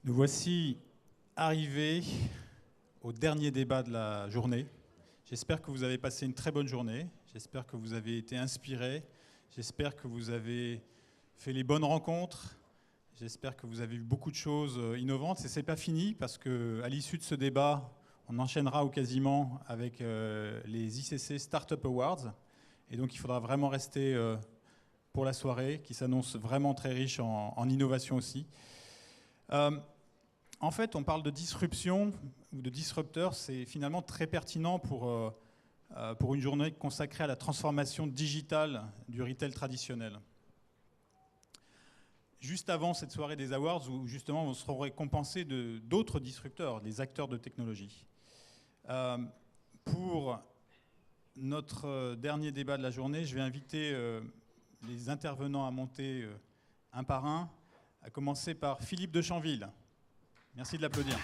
Nous voici arrivés au dernier débat de la journée. J'espère que vous avez passé une très bonne journée. J'espère que vous avez été inspirés. J'espère que vous avez fait les bonnes rencontres. J'espère que vous avez vu beaucoup de choses innovantes. Et ce n'est pas fini parce qu'à l'issue de ce débat, on enchaînera au quasiment avec les ICC Startup Awards. Et donc il faudra vraiment rester pour la soirée qui s'annonce vraiment très riche en innovation aussi. En fait, on parle de disruption ou de disrupteur. C'est finalement très pertinent pour une journée consacrée à la transformation digitale du retail traditionnel. Juste avant cette soirée des Awards, où justement on sera récompensé d'autres disrupteurs, des acteurs de technologie. Pour notre dernier débat de la journée, je vais inviter les intervenants à monter un par un, à commencer par Philippe de Chanville. Merci de l'applaudir.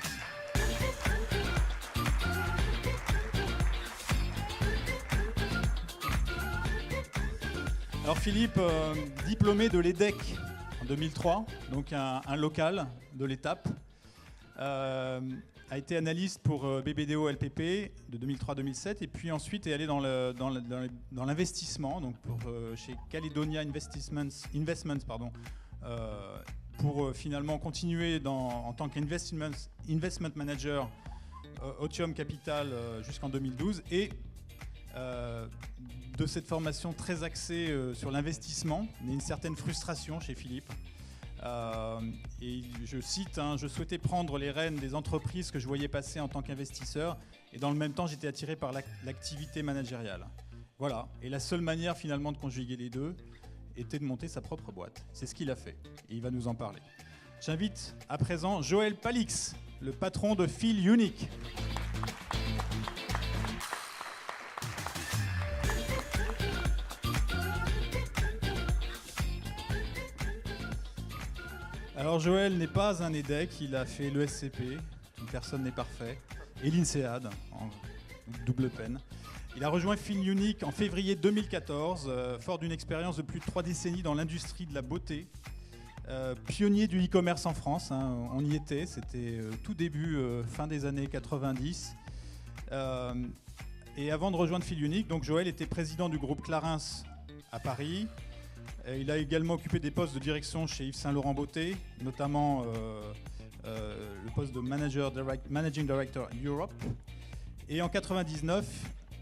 Alors Philippe, diplômé de l'EDEC en 2003, donc un local de l'étape, a été analyste pour BBDO LPP de 2003-2007 et puis ensuite est allé dans l'investissement, donc chez Caledonia Investments pour finalement continuer en tant qu'investment manager Otium Capital jusqu'en 2012 et de cette formation très axée sur l'investissement, il y a une certaine frustration chez Philippe. Et je cite, je souhaitais prendre les rênes des entreprises que je voyais passer en tant qu'investisseur et dans le même temps j'étais attiré par l'activité managériale. Voilà, et la seule manière finalement de conjuguer les deux était de monter sa propre boîte. C'est ce qu'il a fait et il va nous en parler. J'invite à présent Joël Palix, le patron de Feel Unique. Alors Joël n'est pas un EDEC, il a fait l'ESCP, personne n'est parfait, et l'INSEAD, en double peine. Il a rejoint Feel Unique en février 2014, fort d'une expérience de plus de 3 décennies dans l'industrie de la beauté. Pionnier du e-commerce en France, on y était, c'était tout début, fin des années 90. Et avant de rejoindre Feel Unique, donc Joël était président du groupe Clarins à Paris. Il a également occupé des postes de direction chez Yves Saint Laurent Beauté, notamment le poste de Managing Director Europe. Et en 99,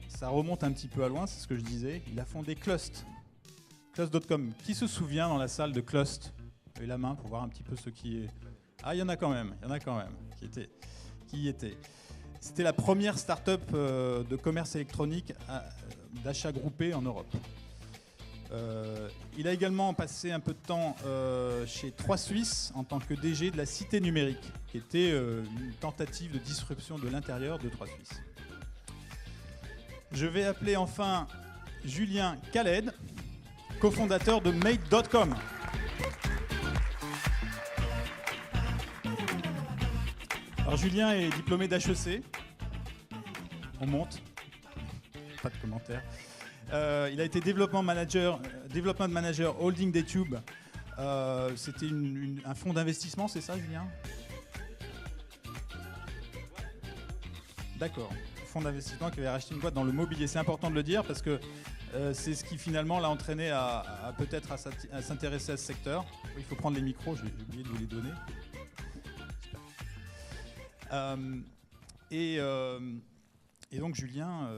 ça remonte un petit peu à loin, c'est ce que je disais, il a fondé Clust, Clust.com. Qui se souvient dans la salle de Clust? Levez la main pour voir un petit peu ce qui est... Ah, il y en a quand même qui y était. C'était la première start-up de commerce électronique d'achat groupé en Europe. Il a également passé un peu de temps chez 3 Suisses en tant que DG de la Cité Numérique, qui était une tentative de disruption de l'intérieur de 3 Suisses. Je vais appeler enfin Julien Khaled, cofondateur de Made.com. Alors Julien est diplômé d'HEC. On monte. Pas de commentaires. Il a été Development Manager Holding DayTube. C'était un fonds d'investissement, c'est ça, Julien? D'accord. Fonds d'investissement qui avait racheté une boîte dans le mobilier. C'est important de le dire parce que c'est ce qui finalement l'a entraîné à peut-être à s'intéresser à ce secteur. Il faut prendre les micros, j'ai oublié de vous les donner. Et donc Julien,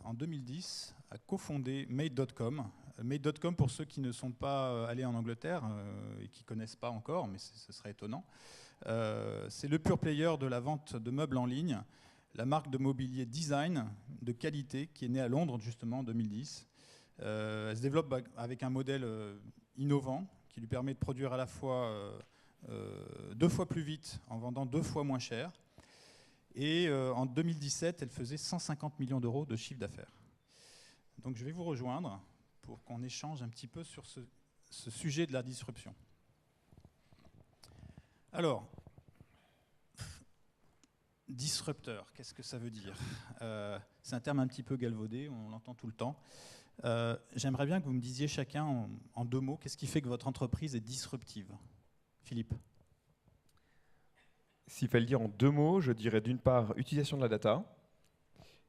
en 2010, a cofondé Made.com. Made.com, pour ceux qui ne sont pas allés en Angleterre et qui ne connaissent pas encore, mais ce serait étonnant, c'est le pure player de la vente de meubles en ligne, la marque de mobilier design de qualité qui est née à Londres justement en 2010. Elle se développe avec un modèle innovant qui lui permet de produire à la fois 2 fois plus vite en vendant 2 fois moins cher. Et en 2017, elle faisait 150 millions d'euros de chiffre d'affaires. Donc je vais vous rejoindre pour qu'on échange un petit peu sur ce sujet de la disruption. Alors, disrupteur, qu'est-ce que ça veut dire? C'est un terme un petit peu galvaudé, on l'entend tout le temps. J'aimerais bien que vous me disiez chacun en 2 mots, qu'est-ce qui fait que votre entreprise est disruptive? Philippe. S'il fallait le dire en 2 mots, je dirais d'une part utilisation de la data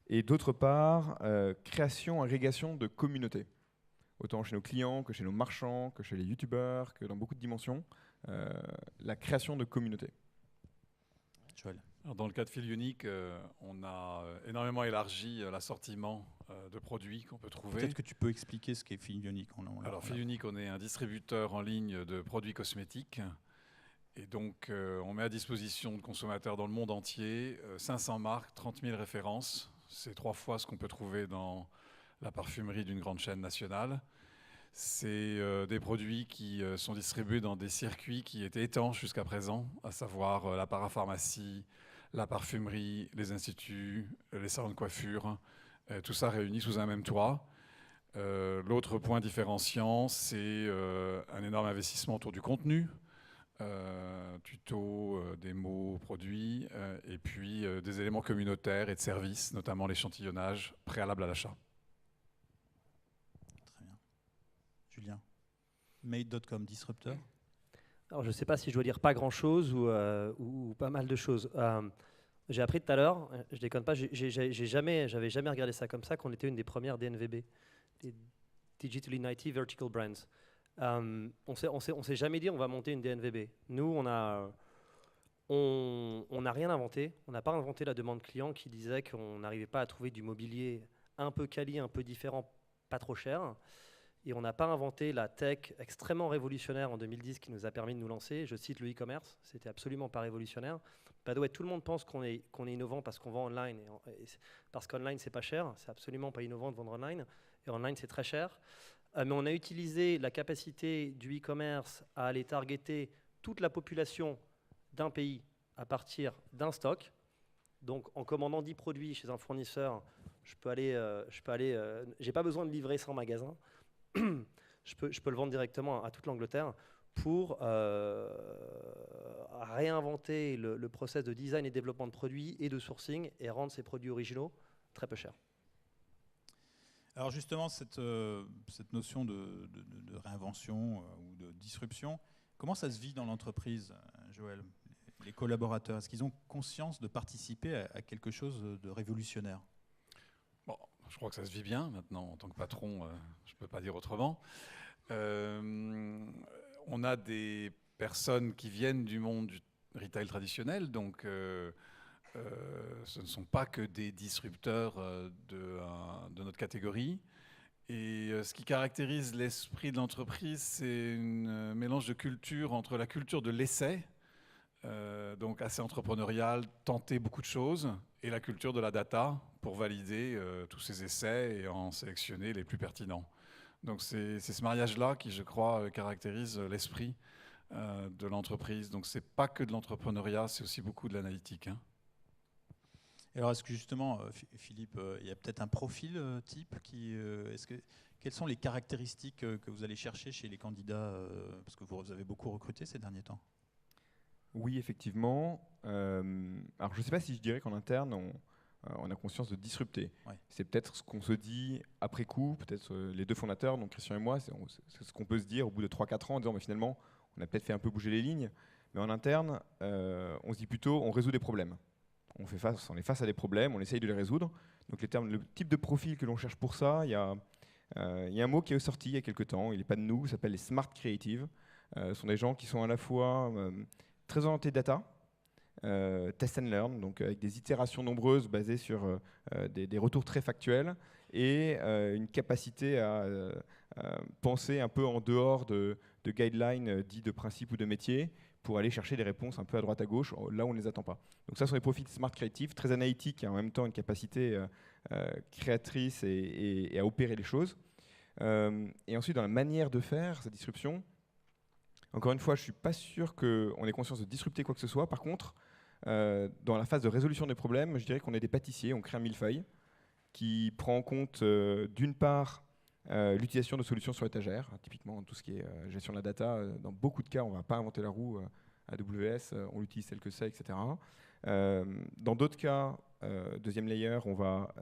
et d'autre part création, agrégation de communautés. Autant chez nos clients que chez nos marchands, que chez les youtubeurs, que dans beaucoup de dimensions, la création de communautés. Joël. Alors dans le cas de Fil Unique, on a énormément élargi l'assortiment de produits qu'on peut trouver. Peut-être que tu peux expliquer ce qu'est Fil Unique. Alors Fil Unique, on est un distributeur en ligne de produits cosmétiques. Et donc on met à disposition de consommateurs dans le monde entier 500 marques, 30 000 références. C'est 3 fois ce qu'on peut trouver dans la parfumerie d'une grande chaîne nationale. C'est des produits qui sont distribués dans des circuits qui étaient étanches jusqu'à présent, à savoir la parapharmacie, la parfumerie, les instituts, les salons de coiffure, tout ça réuni sous un même toit. L'autre point différenciant, c'est un énorme investissement autour du contenu, tutos, démos, produits, et puis des éléments communautaires et de services, notamment l'échantillonnage préalable à l'achat. Très bien. Julien, Made.com, disrupteur. Alors, je ne sais pas si je dois dire pas grand-chose ou pas mal de choses. J'ai appris tout à l'heure, je déconne pas, j'avais jamais regardé ça comme ça, qu'on était une des premières DNVB, des Digitally Native Vertical Brands. On s'est jamais dit on va monter une DNVB. Nous, on n'a rien inventé. On n'a pas inventé la demande client qui disait qu'on n'arrivait pas à trouver du mobilier un peu quali, un peu différent, pas trop cher. Et on n'a pas inventé la tech extrêmement révolutionnaire en 2010 qui nous a permis de nous lancer. Je cite le e-commerce, c'était absolument pas révolutionnaire. By the way, tout le monde pense qu'on est innovant parce qu'on vend online, parce qu'online c'est pas cher, c'est absolument pas innovant de vendre online, et online c'est très cher. Mais on a utilisé la capacité du e-commerce à aller targeter toute la population d'un pays à partir d'un stock. Donc en commandant 10 produits chez un fournisseur, j'ai pas besoin de livrer 100 magasins. Je peux le vendre directement à toute l'Angleterre pour réinventer le process de design et développement de produits et de sourcing et rendre ces produits originaux très peu chers. Alors justement, cette notion de réinvention ou de disruption, comment ça se vit dans l'entreprise, Joël? Les collaborateurs, est-ce qu'ils ont conscience de participer à quelque chose de révolutionnaire? Bon, je crois que ça se vit bien maintenant. En tant que patron, je ne peux pas dire autrement. On a des personnes qui viennent du monde du retail traditionnel, donc ce ne sont pas que des disrupteurs de notre catégorie. Et ce qui caractérise l'esprit de l'entreprise, c'est un mélange de culture entre la culture de l'essai, donc assez entrepreneurial, tenter beaucoup de choses, et la culture de la data pour valider tous ces essais et en sélectionner les plus pertinents. Donc c'est ce mariage-là qui, je crois, caractérise l'esprit de l'entreprise. Donc c'est pas que de l'entrepreneuriat, c'est aussi beaucoup de l'analytique. Hein. Alors est-ce que justement, Philippe, il y a peut-être un profil type quelles sont les caractéristiques que vous allez chercher chez les candidats parce que vous avez beaucoup recruté ces derniers temps? Oui, effectivement. Alors je ne sais pas si je dirais qu'en interne, on a conscience de disrupter. Ouais. C'est peut-être ce qu'on se dit après coup, peut-être les 2 fondateurs, donc Christian et moi, c'est ce qu'on peut se dire au bout de 3-4 ans en disant mais finalement, on a peut-être fait un peu bouger les lignes, mais en interne, on se dit plutôt on résout des problèmes. On est face à des problèmes, on essaye de les résoudre. Donc le type de profil que l'on cherche pour ça, il y a un mot qui est sorti il y a quelques temps, il n'est pas de nous, ça s'appelle les Smart Creative. Ce sont des gens qui sont à la fois très orientés data, test and learn, donc avec des itérations nombreuses basées sur des retours très factuels et une capacité à penser un peu en dehors de guidelines dits de principe ou de métier pour aller chercher des réponses un peu à droite à gauche, là où on ne les attend pas. Donc ça, ce sont des profils smart creatifs, très analytiques et en même temps une capacité créatrice et à opérer les choses. Et ensuite, dans la manière de faire cette disruption, encore une fois, je ne suis pas sûr qu'on ait conscience de disrupter quoi que ce soit. Par contre, dans la phase de résolution des problèmes, je dirais qu'on est des pâtissiers, on crée un millefeuille qui prend en compte d'une part l'utilisation de solutions sur étagère, typiquement tout ce qui est gestion de la data. Dans beaucoup de cas, on ne va pas inventer la roue. AWS, on l'utilise tel que c'est, etc. Dans d'autres cas, deuxième layer, on va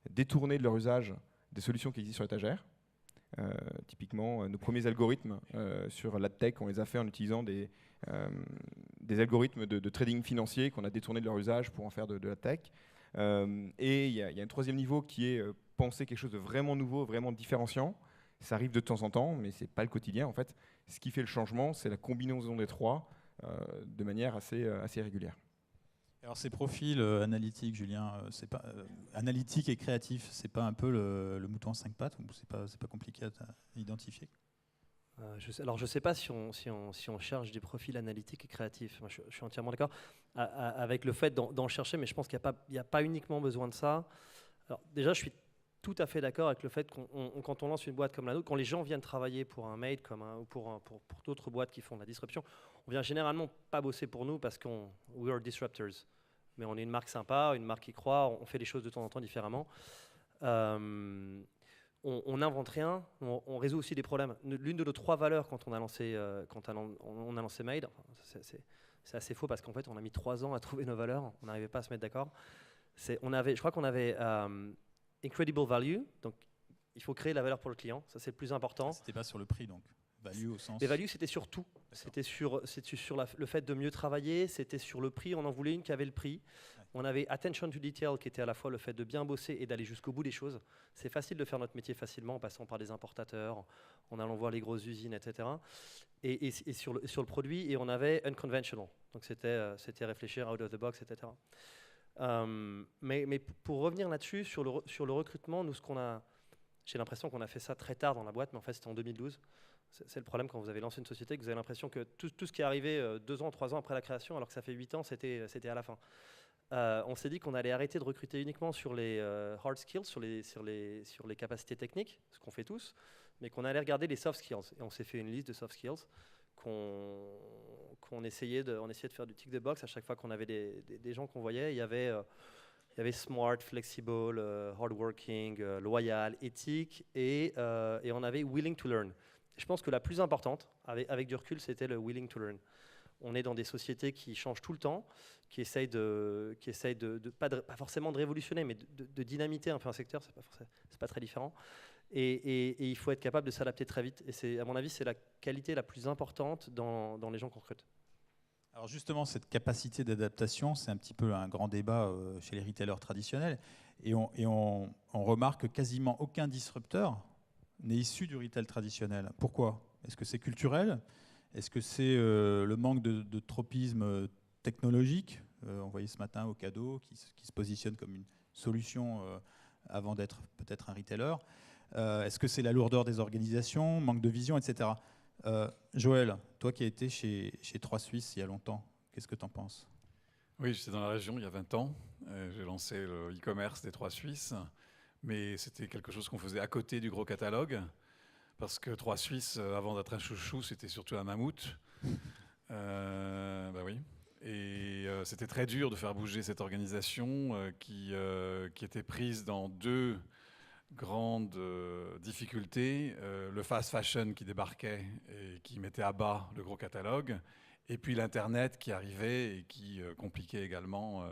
détourner de leur usage des solutions qui existent sur étagère. Typiquement, nos premiers algorithmes sur l'adtech, on les a fait en utilisant des algorithmes de trading financier qu'on a détournés de leur usage pour en faire de la tech. Et il y a un troisième niveau qui est penser quelque chose de vraiment nouveau, vraiment différenciant. Ça arrive de temps en temps, mais ce n'est pas le quotidien. En fait, ce qui fait le changement, c'est la combinaison des trois de manière assez régulière. Alors ces profils analytiques, Julien, c'est pas analytique et créatif, c'est pas un peu le mouton à 5 pattes, ou c'est pas compliqué à identifier? Alors je sais pas si on cherche des profils analytiques et créatifs. Moi, je suis entièrement d'accord avec le fait d'en chercher, mais je pense qu'il n'y a pas uniquement besoin de ça. Alors déjà, je suis tout à fait d'accord avec le fait quand on lance une boîte comme la nôtre, quand les gens viennent travailler pour un Made ou pour d'autres boîtes qui font de la disruption, on vient généralement pas bosser pour nous parce qu'on we are disruptors. Mais on est une marque sympa, une marque qui croit, on fait les choses de temps en temps différemment. On n'invente rien, on résout aussi des problèmes. L'une de nos 3 valeurs quand on a lancé Made, c'est assez faux parce qu'en fait on a mis 3 ans à trouver nos valeurs, on n'arrivait pas à se mettre d'accord. Je crois qu'on avait incredible value, donc il faut créer la valeur pour le client, ça c'est le plus important. C'était pas sur le prix donc, value au sens... Les values c'était sur tout, c'était sur le fait de mieux travailler, c'était sur le prix, on en voulait une qui avait le prix. Ouais. On avait attention to detail qui était à la fois le fait de bien bosser et d'aller jusqu'au bout des choses. C'est facile de faire notre métier facilement en passant par des importateurs, en allant voir les grosses usines, etc. Et sur le produit, et on avait unconventional, donc c'était réfléchir out of the box, etc. Mais pour revenir là-dessus, sur le recrutement, nous, j'ai l'impression qu'on a fait ça très tard dans la boîte, mais en fait c'était en 2012. C'est le problème quand vous avez lancé une société, que vous avez l'impression que tout ce qui est arrivé 2 ans, 3 ans après la création, alors que ça fait 8 ans, c'était à la fin. On s'est dit qu'on allait arrêter de recruter uniquement sur les hard skills, sur les capacités techniques, ce qu'on fait tous, mais qu'on allait regarder les soft skills. Et on s'est fait une liste de soft skills qu'on essayait de faire du tick the box à chaque fois qu'on avait des gens qu'on voyait. Il y avait smart, flexible, hardworking, loyal, éthique, et on avait willing to learn. Je pense que la plus importante, avec du recul, c'était le willing to learn. On est dans des sociétés qui changent tout le temps, qui essayent pas forcément de révolutionner, mais de dynamiter un peu un secteur. C'est pas très différent. Et il faut être capable de s'adapter très vite. Et à mon avis, c'est la qualité la plus importante dans les gens qu'on recrute. Alors justement, cette capacité d'adaptation, c'est un petit peu un grand débat chez les retailers traditionnels. Et on remarque que quasiment aucun disrupteur n'est issu du retail traditionnel. Pourquoi? Est-ce que c'est culturel? Est-ce que c'est le manque de tropisme technologique? On voyait ce matin Ocado qui se positionne comme une solution avant d'être peut-être un retailer. Est-ce que c'est la lourdeur des organisations, manque de vision, etc. Joël, toi qui as été chez 3 Suisses il y a longtemps, qu'est-ce que tu en penses? Oui, j'étais dans la région il y a 20 ans. J'ai lancé le e-commerce des 3 Suisses, mais c'était quelque chose qu'on faisait à côté du gros catalogue, parce que 3 Suisses, avant d'être un chouchou, c'était surtout un mammouth. Bah oui. Et c'était très dur de faire bouger cette organisation qui était prise dans 2 grandes difficultés. Le fast fashion qui débarquait et qui mettait à bas le gros catalogue, et puis l'Internet qui arrivait et qui compliquait également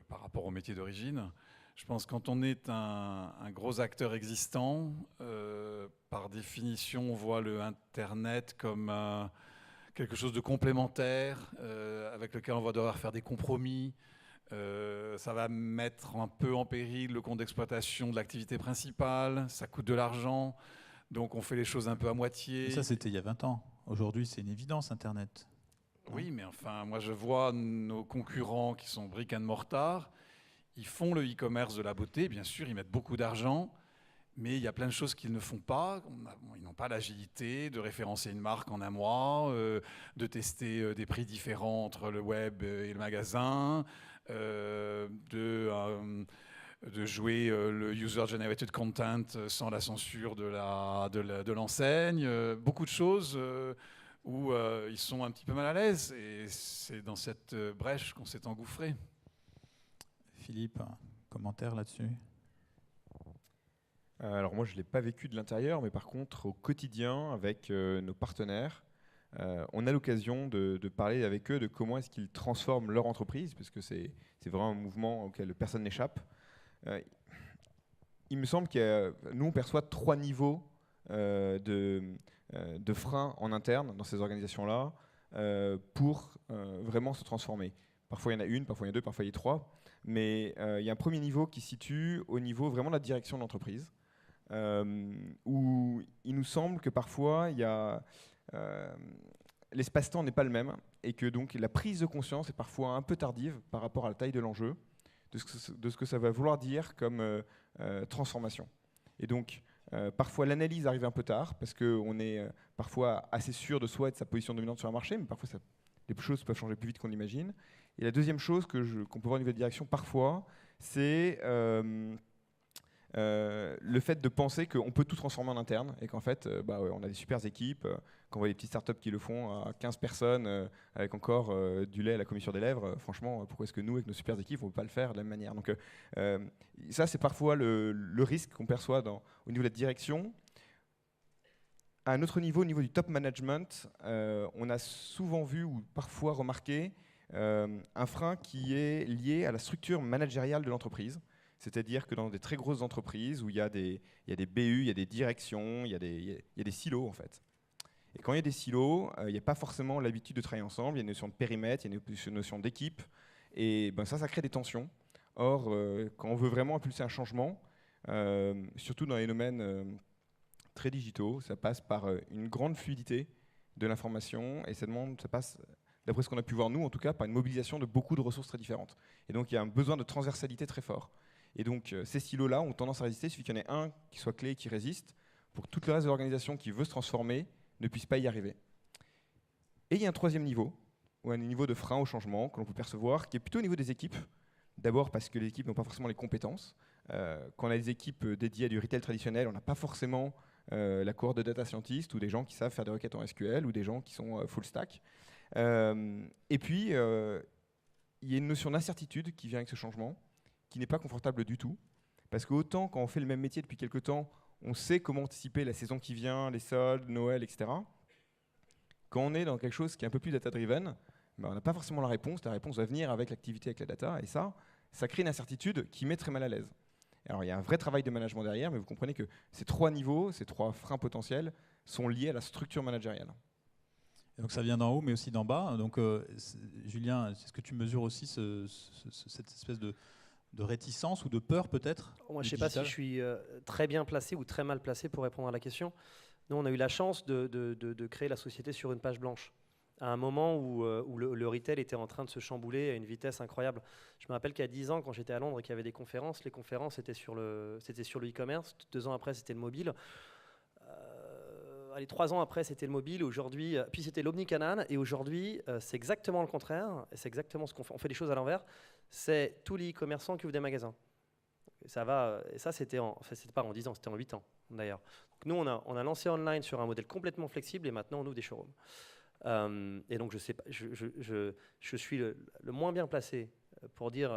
par rapport au métier d'origine. Je pense que quand on est un gros acteur existant, par définition, on voit le Internet comme quelque chose de complémentaire, avec lequel on va devoir faire des compromis. Ça va mettre un peu en péril le compte d'exploitation de l'activité principale, ça coûte de l'argent, donc on fait les choses un peu à moitié. Et ça, c'était il y a 20 ans. Aujourd'hui, c'est une évidence, Internet. Oui, mais enfin, moi je vois nos concurrents qui sont brick and mortar, ils font le e-commerce de la beauté, bien sûr, ils mettent beaucoup d'argent, mais il y a plein de choses qu'ils ne font pas. Ils n'ont pas l'agilité de référencer une marque en un mois, de tester des prix différents entre le web et le magasin, de jouer le user-generated content sans la censure de l'enseigne. Beaucoup de choses où ils sont un petit peu mal à l'aise, et c'est dans cette brèche qu'on s'est engouffré. Philippe, un commentaire là-dessus? Alors moi, je ne l'ai pas vécu de l'intérieur, mais par contre, au quotidien, avec nos partenaires, on a l'occasion de parler avec eux de comment est-ce qu'ils transforment leur entreprise, parce que c'est vraiment un mouvement auquel personne n'échappe. Il me semble que nous, on perçoit 3 niveaux de freins en interne dans ces organisations-là pour vraiment se transformer. Parfois il y en a une, parfois il y en a deux, parfois il y en a trois, mais il y a un premier niveau qui se situe au niveau vraiment de la direction de l'entreprise, où il nous semble que parfois il y a l'espace-temps n'est pas le même et que donc la prise de conscience est parfois un peu tardive par rapport à la taille de l'enjeu, de ce que ça va vouloir dire comme transformation. Et donc parfois l'analyse arrive un peu tard parce qu'on est parfois assez sûr de soi et de sa position dominante sur un marché, mais parfois les choses peuvent changer plus vite qu'on l'imagine. Et la deuxième chose qu'on peut voir au niveau de direction parfois, c'est le fait de penser qu'on peut tout transformer en interne et qu'en fait, on a des super équipes. Quand on voit des petites startups qui le font à 15 personnes avec encore du lait à la commissure des lèvres, franchement, pourquoi est-ce que nous, avec nos super équipes, on ne peut pas le faire de la même manière? Donc ça, c'est parfois le risque qu'on perçoit au niveau de la direction. À un autre niveau, au niveau du top management, on a souvent vu ou parfois remarqué un frein qui est lié à la structure managériale de l'entreprise. C'est-à-dire que dans des très grosses entreprises où il y a des BU, il y a des directions, il y a des silos en fait. Et quand il y a des silos, il n'y a pas forcément l'habitude de travailler ensemble, il y a une notion de périmètre, il y a une notion d'équipe, et ça crée des tensions. Or, quand on veut vraiment impulser un changement, surtout dans les domaines très digitaux, ça passe par une grande fluidité de l'information, et ça passe, d'après ce qu'on a pu voir nous en tout cas, par une mobilisation de beaucoup de ressources très différentes. Et donc il y a un besoin de transversalité très fort. Et donc ces silos-là ont tendance à résister, il suffit qu'il y en ait un qui soit clé et qui résiste, pour que tout le reste de l'organisation qui veut se transformer ne puisse pas y arriver. Et il y a un troisième niveau, ou un niveau de frein au changement que l'on peut percevoir, qui est plutôt au niveau des équipes. D'abord parce que les équipes n'ont pas forcément les compétences. Quand on a des équipes dédiées à du retail traditionnel, on n'a pas forcément la cohorte de data scientists ou des gens qui savent faire des requêtes en SQL ou des gens qui sont full stack. Et puis, il y a une notion d'incertitude qui vient avec ce changement, qui n'est pas confortable du tout. Parce qu'autant quand on fait le même métier depuis quelques temps, on sait comment anticiper la saison qui vient, les soldes, Noël, etc. Quand on est dans quelque chose qui est un peu plus data-driven, on n'a pas forcément la réponse va venir avec l'activité, avec la data, et ça crée une incertitude qui met très mal à l'aise. Alors il y a un vrai travail de management derrière, mais vous comprenez que ces trois niveaux, ces trois freins potentiels, sont liés à la structure managériale. Et donc ça vient d'en haut, mais aussi d'en bas. Donc Julien, est-ce que tu mesures aussi cette espèce de réticence ou de peur peut-être? Moi, je ne sais pas si je suis très bien placé ou très mal placé pour répondre à la question. Nous, on a eu la chance de créer la société sur une page blanche, à un moment où le retail était en train de se chambouler à une vitesse incroyable. Je me rappelle qu'il y a 10 ans, quand j'étais à Londres et qu'il y avait des conférences, les conférences étaient sur le e-commerce. 2 ans après, c'était le mobile. 3 ans après, c'était le mobile. Aujourd'hui, puis c'était l'omnicanal. Et aujourd'hui, c'est exactement le contraire. C'est exactement ce qu'on fait. On fait les choses à l'envers. C'est tous les e-commerçants qui ouvrent des magasins. Ça va. Et ça, c'était pas en 10 ans, c'était en 8 ans d'ailleurs. Donc nous, on a lancé online sur un modèle complètement flexible et maintenant on ouvre des showrooms. Et donc je suis le moins bien placé pour dire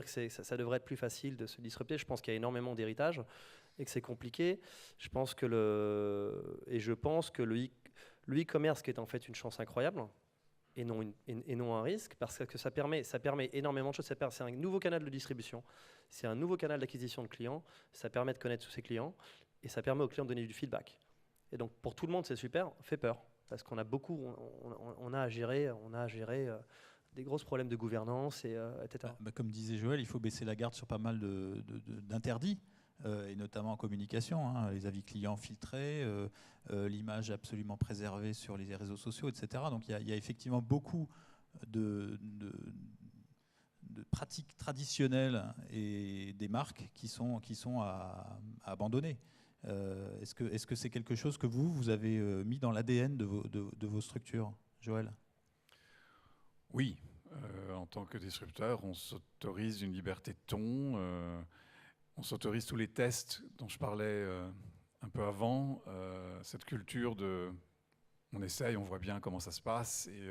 que ça devrait être plus facile de se disrupter. Je pense qu'il y a énormément d'héritage et que c'est compliqué. Je pense que le e-commerce qui est en fait une chance incroyable et non un risque, parce que ça permet énormément de choses. C'est un nouveau canal de distribution, c'est un nouveau canal d'acquisition de clients, ça permet de connaître tous ses clients et ça permet aux clients de donner du feedback. Et donc pour tout le monde c'est super, fait peur, parce qu'on a on a à gérer des gros problèmes de gouvernance, etc. Comme disait Joël, il faut baisser la garde sur pas mal d'interdits. Et notamment en communication, les avis clients filtrés, l'image absolument préservée sur les réseaux sociaux, etc. Donc il y a effectivement beaucoup de pratiques traditionnelles et des marques qui sont à abandonner. Est-ce que c'est quelque chose que vous avez mis dans l'ADN de vos structures, Joël? Oui, en tant que disrupteur, on s'autorise une liberté de ton. On s'autorise tous les tests dont je parlais un peu avant, cette culture on essaye, on voit bien comment ça se passe et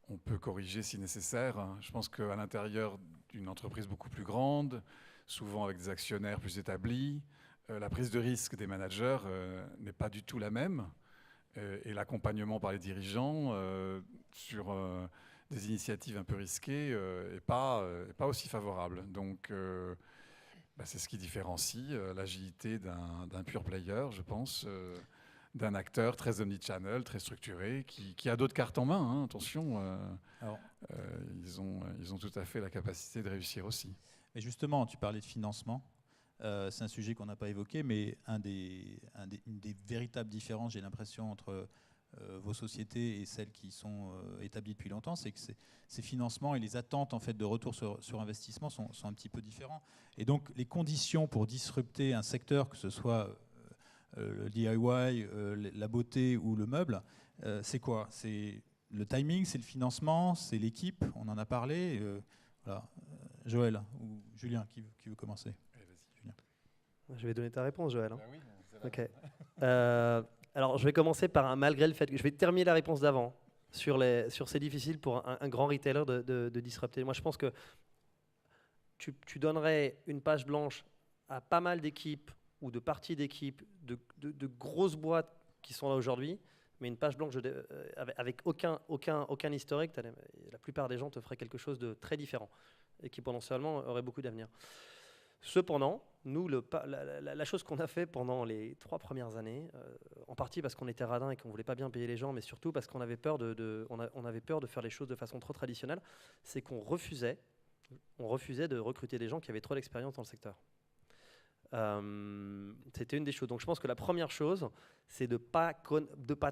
on peut corriger si nécessaire. Je pense qu'à l'intérieur d'une entreprise beaucoup plus grande, souvent avec des actionnaires plus établis, la prise de risque des managers n'est pas du tout la même et l'accompagnement par les dirigeants sur des initiatives un peu risquées n'est pas aussi favorable. Donc C'est ce qui différencie l'agilité d'un pure player, je pense, d'un acteur très omnichannel, très structuré, qui a d'autres cartes en main. Hein, attention, ils ont tout à fait la capacité de réussir aussi. Et justement, tu parlais de financement. C'est un sujet qu'on n'a pas évoqué, mais une des véritables différences, j'ai l'impression, entre vos sociétés et celles qui sont établies depuis longtemps, c'est que ces financements et les attentes en fait, de retour sur investissement sont un petit peu différents. Et donc, les conditions pour disrupter un secteur, que ce soit le DIY, la beauté ou le meuble, c'est quoi? C'est le timing, c'est le financement, c'est l'équipe, on en a parlé. Voilà. Joël ou Julien, qui veut commencer? Je vais donner ta réponse, Joël. Hein. Oui, ok. Alors, je vais commencer par malgré le fait que je vais terminer la réponse d'avant sur c'est difficile pour un grand retailer de disrupter. Moi, je pense que tu donnerais une page blanche à pas mal d'équipes ou de parties d'équipes de grosses boîtes qui sont là aujourd'hui, mais une page blanche avec aucun historique, la plupart des gens te feraient quelque chose de très différent et qui potentiellement aurait beaucoup d'avenir. Cependant, nous, la chose qu'on a fait pendant les 3 premières années, en partie parce qu'on était radin et qu'on ne voulait pas bien payer les gens, mais surtout parce qu'on avait peur on avait peur de faire les choses de façon trop traditionnelle, c'est qu'on refusait de recruter des gens qui avaient trop d'expérience dans le secteur. C'était une des choses. Donc je pense que la première chose, c'est de pas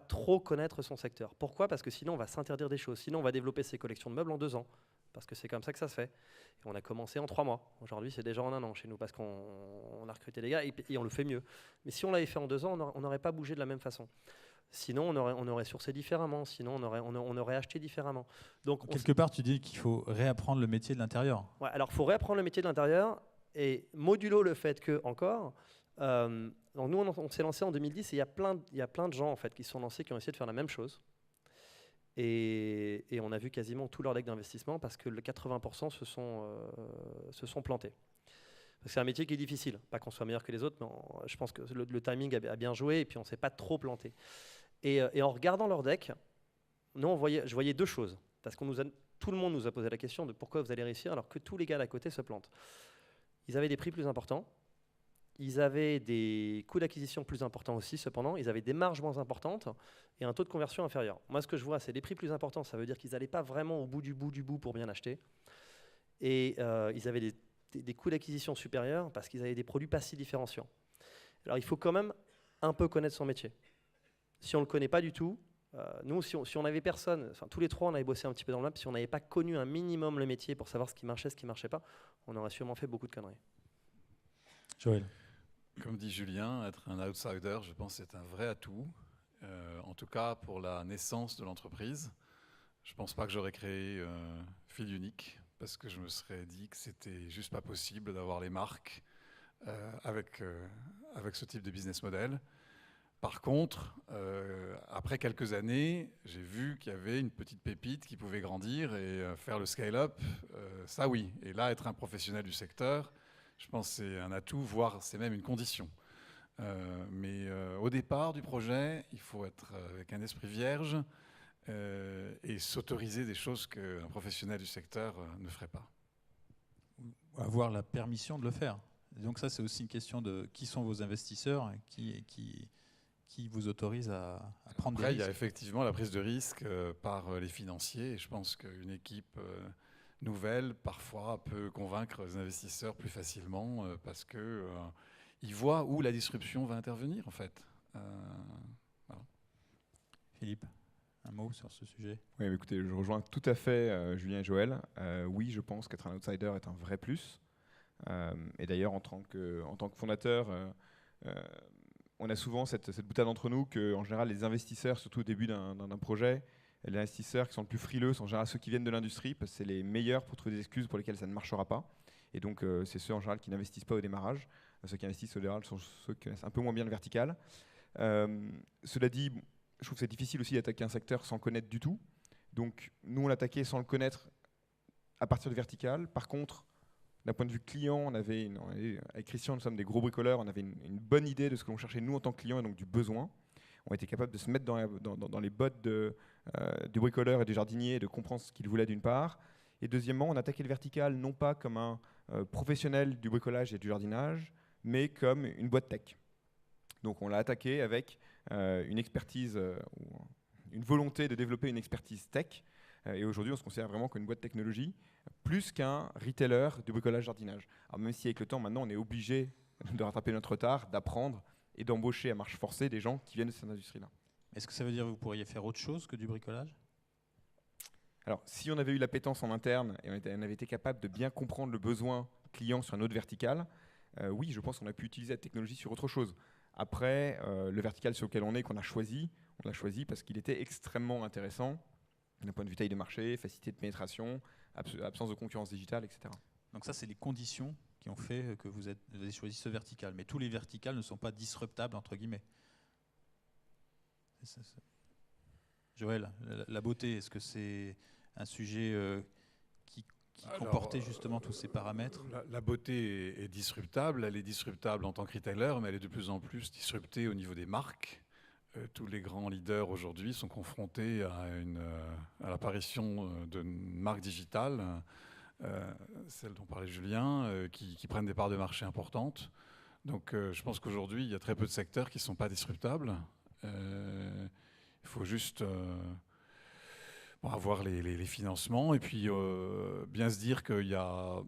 trop connaître son secteur. Pourquoi? Parce que sinon, on va s'interdire des choses. Sinon, on va développer ses collections de meubles en 2 ans. Parce que c'est comme ça que ça se fait. Et on a commencé en 3 mois. Aujourd'hui, c'est déjà en 1 an chez nous parce qu'on a recruté des gars et on le fait mieux. Mais si on l'avait fait en 2 ans, on n'aurait pas bougé de la même façon. Sinon, on aurait sourcé différemment. Sinon, on aurait acheté différemment. Donc, quelque part, tu dis qu'il faut réapprendre le métier de l'intérieur. Ouais, alors, il faut réapprendre le métier de l'intérieur et modulo le fait que, encore, donc nous, on s'est lancé en 2010 et il y a plein de gens en fait, qui se sont lancés, qui ont essayé de faire la même chose. Et on a vu quasiment tout leur deck d'investissement parce que le 80% se sont plantés. C'est un métier qui est difficile. Pas qu'on soit meilleur que les autres, mais je pense que le timing a bien joué et puis on ne s'est pas trop planté. Et en regardant leur deck, je voyais 2 choses. Parce que tout le monde nous a posé la question de pourquoi vous allez réussir alors que tous les gars d'à côté se plantent. Ils avaient des prix plus importants. Ils avaient des coûts d'acquisition plus importants aussi, cependant. Ils avaient des marges moins importantes et un taux de conversion inférieur. Moi, ce que je vois, c'est des prix plus importants. Ça veut dire qu'ils n'allaient pas vraiment au bout du bout pour bien acheter. Et ils avaient des coûts d'acquisition supérieurs parce qu'ils avaient des produits pas si différenciants. Alors, il faut quand même un peu connaître son métier. Si on ne le connaît pas du tout, nous, si on avait personne, enfin, tous les 3, on avait bossé un petit peu dans le lab, si on n'avait pas connu un minimum le métier pour savoir ce qui marchait, ce qui ne marchait pas, on aurait sûrement fait beaucoup de conneries. Joël. Comme dit Julien, être un outsider, je pense, c'est un vrai atout. En tout cas, pour la naissance de l'entreprise. Je ne pense pas que j'aurais créé Fil Unique parce que je me serais dit que c'était juste pas possible d'avoir les marques avec ce type de business model. Par contre, après quelques années, j'ai vu qu'il y avait une petite pépite qui pouvait grandir et faire le scale-up, ça oui. Et là, être un professionnel du secteur, je pense que c'est un atout, voire c'est même une condition. Mais au départ du projet, il faut être avec un esprit vierge et s'autoriser des choses qu'un professionnel du secteur ne ferait pas. Avoir la permission de le faire. Et donc ça, c'est aussi une question de qui sont vos investisseurs, qui vous autorise à prendre des risques. Il y a effectivement la prise de risque par les financiers. Et je pense qu'une équipe nouvelle, parfois, peut convaincre les investisseurs plus facilement parce qu'ils voient où la disruption va intervenir, en fait. Voilà. Philippe, un mot sur ce sujet? Oui, écoutez, je rejoins tout à fait Julien et Joël. Oui, je pense qu'être un outsider est un vrai plus. Et d'ailleurs, en tant que fondateur, on a souvent cette boutade entre nous qu'en général, les investisseurs, surtout au début d'un projet, les investisseurs qui sont le plus frileux sont en général ceux qui viennent de l'industrie parce que c'est les meilleurs pour trouver des excuses pour lesquelles ça ne marchera pas. Et donc, c'est ceux en général qui n'investissent pas au démarrage. Ceux qui investissent au démarrage sont ceux qui connaissent un peu moins bien le vertical. Cela dit, je trouve que c'est difficile aussi d'attaquer un secteur sans connaître du tout. Donc, nous, on l'attaquait sans le connaître à partir du vertical. Par contre, d'un point de vue client, avec Christian, nous sommes des gros bricoleurs, on avait une bonne idée de ce que l'on cherchait nous en tant que client et donc du besoin. On était capable de se mettre dans les bottes du bricoleur et du jardinier et de comprendre ce qu'il voulait d'une part. Et deuxièmement, on a attaqué le vertical non pas comme un professionnel du bricolage et du jardinage, mais comme une boîte tech. Donc on l'a attaqué avec une expertise, une volonté de développer une expertise tech. Et aujourd'hui, on se considère vraiment comme une boîte technologie, plus qu'un retailer du bricolage-jardinage. Alors même si avec le temps, maintenant, on est obligé de rattraper notre retard, d'apprendre et d'embaucher à marche forcée des gens qui viennent de cette industrie-là. Est-ce que ça veut dire que vous pourriez faire autre chose que du bricolage ? Alors, si on avait eu l'appétence en interne et on avait été capable de bien comprendre le besoin client sur un autre vertical, oui, je pense qu'on a pu utiliser la technologie sur autre chose. Après, le vertical sur lequel on est, qu'on a choisi, on l'a choisi parce qu'il était extrêmement intéressant d'un point de vue taille de marché, facilité de pénétration, absence de concurrence digitale, etc. Donc ça, c'est les conditions qui ont fait que vous avez choisi ce vertical. Mais tous les verticales ne sont pas disruptables, entre guillemets. Joël, la beauté, est-ce que c'est un sujet qui comportait justement tous ces paramètres ? La beauté est disruptable. Elle est disruptable en tant que retailer, mais elle est de plus en plus disruptée au niveau des marques. Tous les grands leaders aujourd'hui sont confrontés à l'apparition de marques digitales, celles dont parlait Julien, qui prennent des parts de marché importantes. Donc je pense qu'aujourd'hui, il y a très peu de secteurs qui ne sont pas disruptables. Il faut juste avoir les financements et puis bien se dire qu'il y a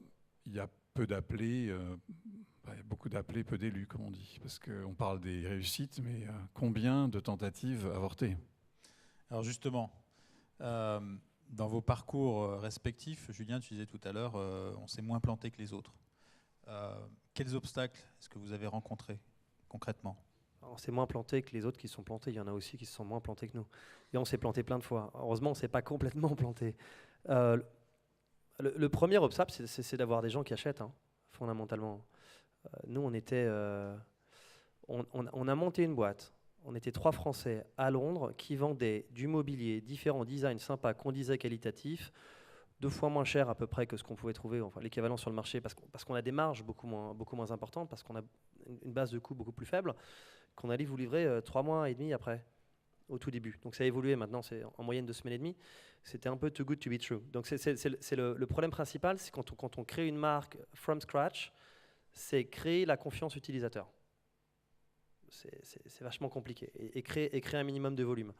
peu d'appelés. Il y a beaucoup d'appelés, peu d'élus, comme on dit, parce qu'on parle des réussites, mais combien de tentatives avortées ? Alors justement, dans vos parcours respectifs, Julien, tu disais tout à l'heure, on s'est moins planté que les autres. Quels obstacles est-ce que vous avez rencontrés concrètement ? On s'est moins planté que les autres qui se sont plantés. Il y en a aussi qui se sont moins plantés que nous. Et on s'est planté plein de fois. Heureusement, on ne s'est pas complètement planté. Le premier obstacle, c'est d'avoir des gens qui achètent, fondamentalement. Nous, on a monté une boîte. On était 3 Français à Londres qui vendaient du mobilier, différents designs sympas, qu'on disait qualitatifs, 2 fois moins cher à peu près que ce qu'on pouvait trouver, enfin l'équivalent sur le marché, parce qu'on a des marges beaucoup moins importantes, parce qu'on a une base de coûts beaucoup plus faible, qu'on allait vous livrer 3 mois et demi après, au tout début. Donc ça a évolué, maintenant c'est en moyenne 2 semaines et demie. C'était un peu too good to be true. Donc c'est le problème principal, c'est quand on crée une marque from scratch, c'est créer la confiance utilisateur. C'est vachement compliqué. Et créer un minimum de volume.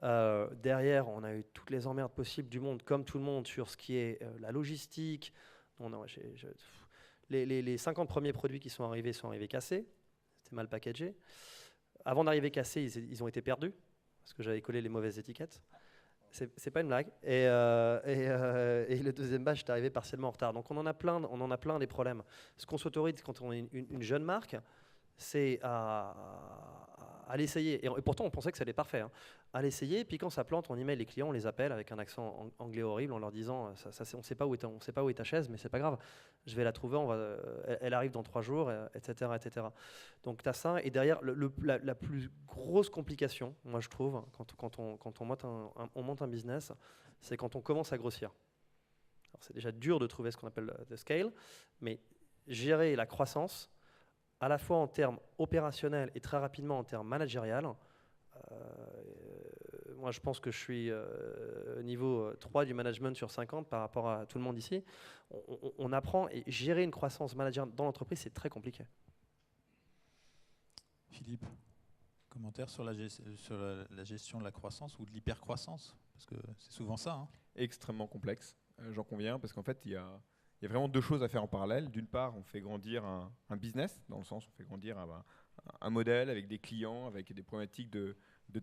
Derrière, on a eu toutes les emmerdes possibles du monde, comme tout le monde, sur ce qui est la logistique. Les 50 premiers produits qui sont arrivés cassés. C'était mal packagé. Avant d'arriver cassés, ils ont été perdus, parce que j'avais collé les mauvaises étiquettes. C'est pas une blague. Et le deuxième batch est arrivé partiellement en retard. Donc on en a plein des problèmes. Ce qu'on s'autorise quand on est une jeune marque, c'est à l'essayer. Et pourtant, on pensait que ça allait parfait. À l'essayer, puis quand ça plante, on email les clients, on les appelle avec un accent anglais horrible en leur disant on ne sait pas où est ta chaise, mais c'est pas grave. Je vais la trouver, elle arrive dans 3 jours, etc. etc. Donc tu as ça. Et derrière, la plus grosse complication, moi je trouve, quand on monte un business, c'est quand on commence à grossir. Alors, c'est déjà dur de trouver ce qu'on appelle le scale, mais gérer la croissance, à la fois en termes opérationnels et très rapidement en termes managériels. Moi, je pense que je suis niveau 3 du management sur 50 par rapport à tout le monde ici. On apprend, et gérer une croissance managériale dans l'entreprise, c'est très compliqué. Philippe, commentaire sur la gestion de la croissance ou de l'hypercroissance ? Parce que c'est souvent ça. Extrêmement complexe, j'en conviens, parce qu'en fait, il y a vraiment 2 choses à faire en parallèle. D'une part, on fait grandir un business, dans le sens où on fait grandir un modèle avec des clients, avec des problématiques de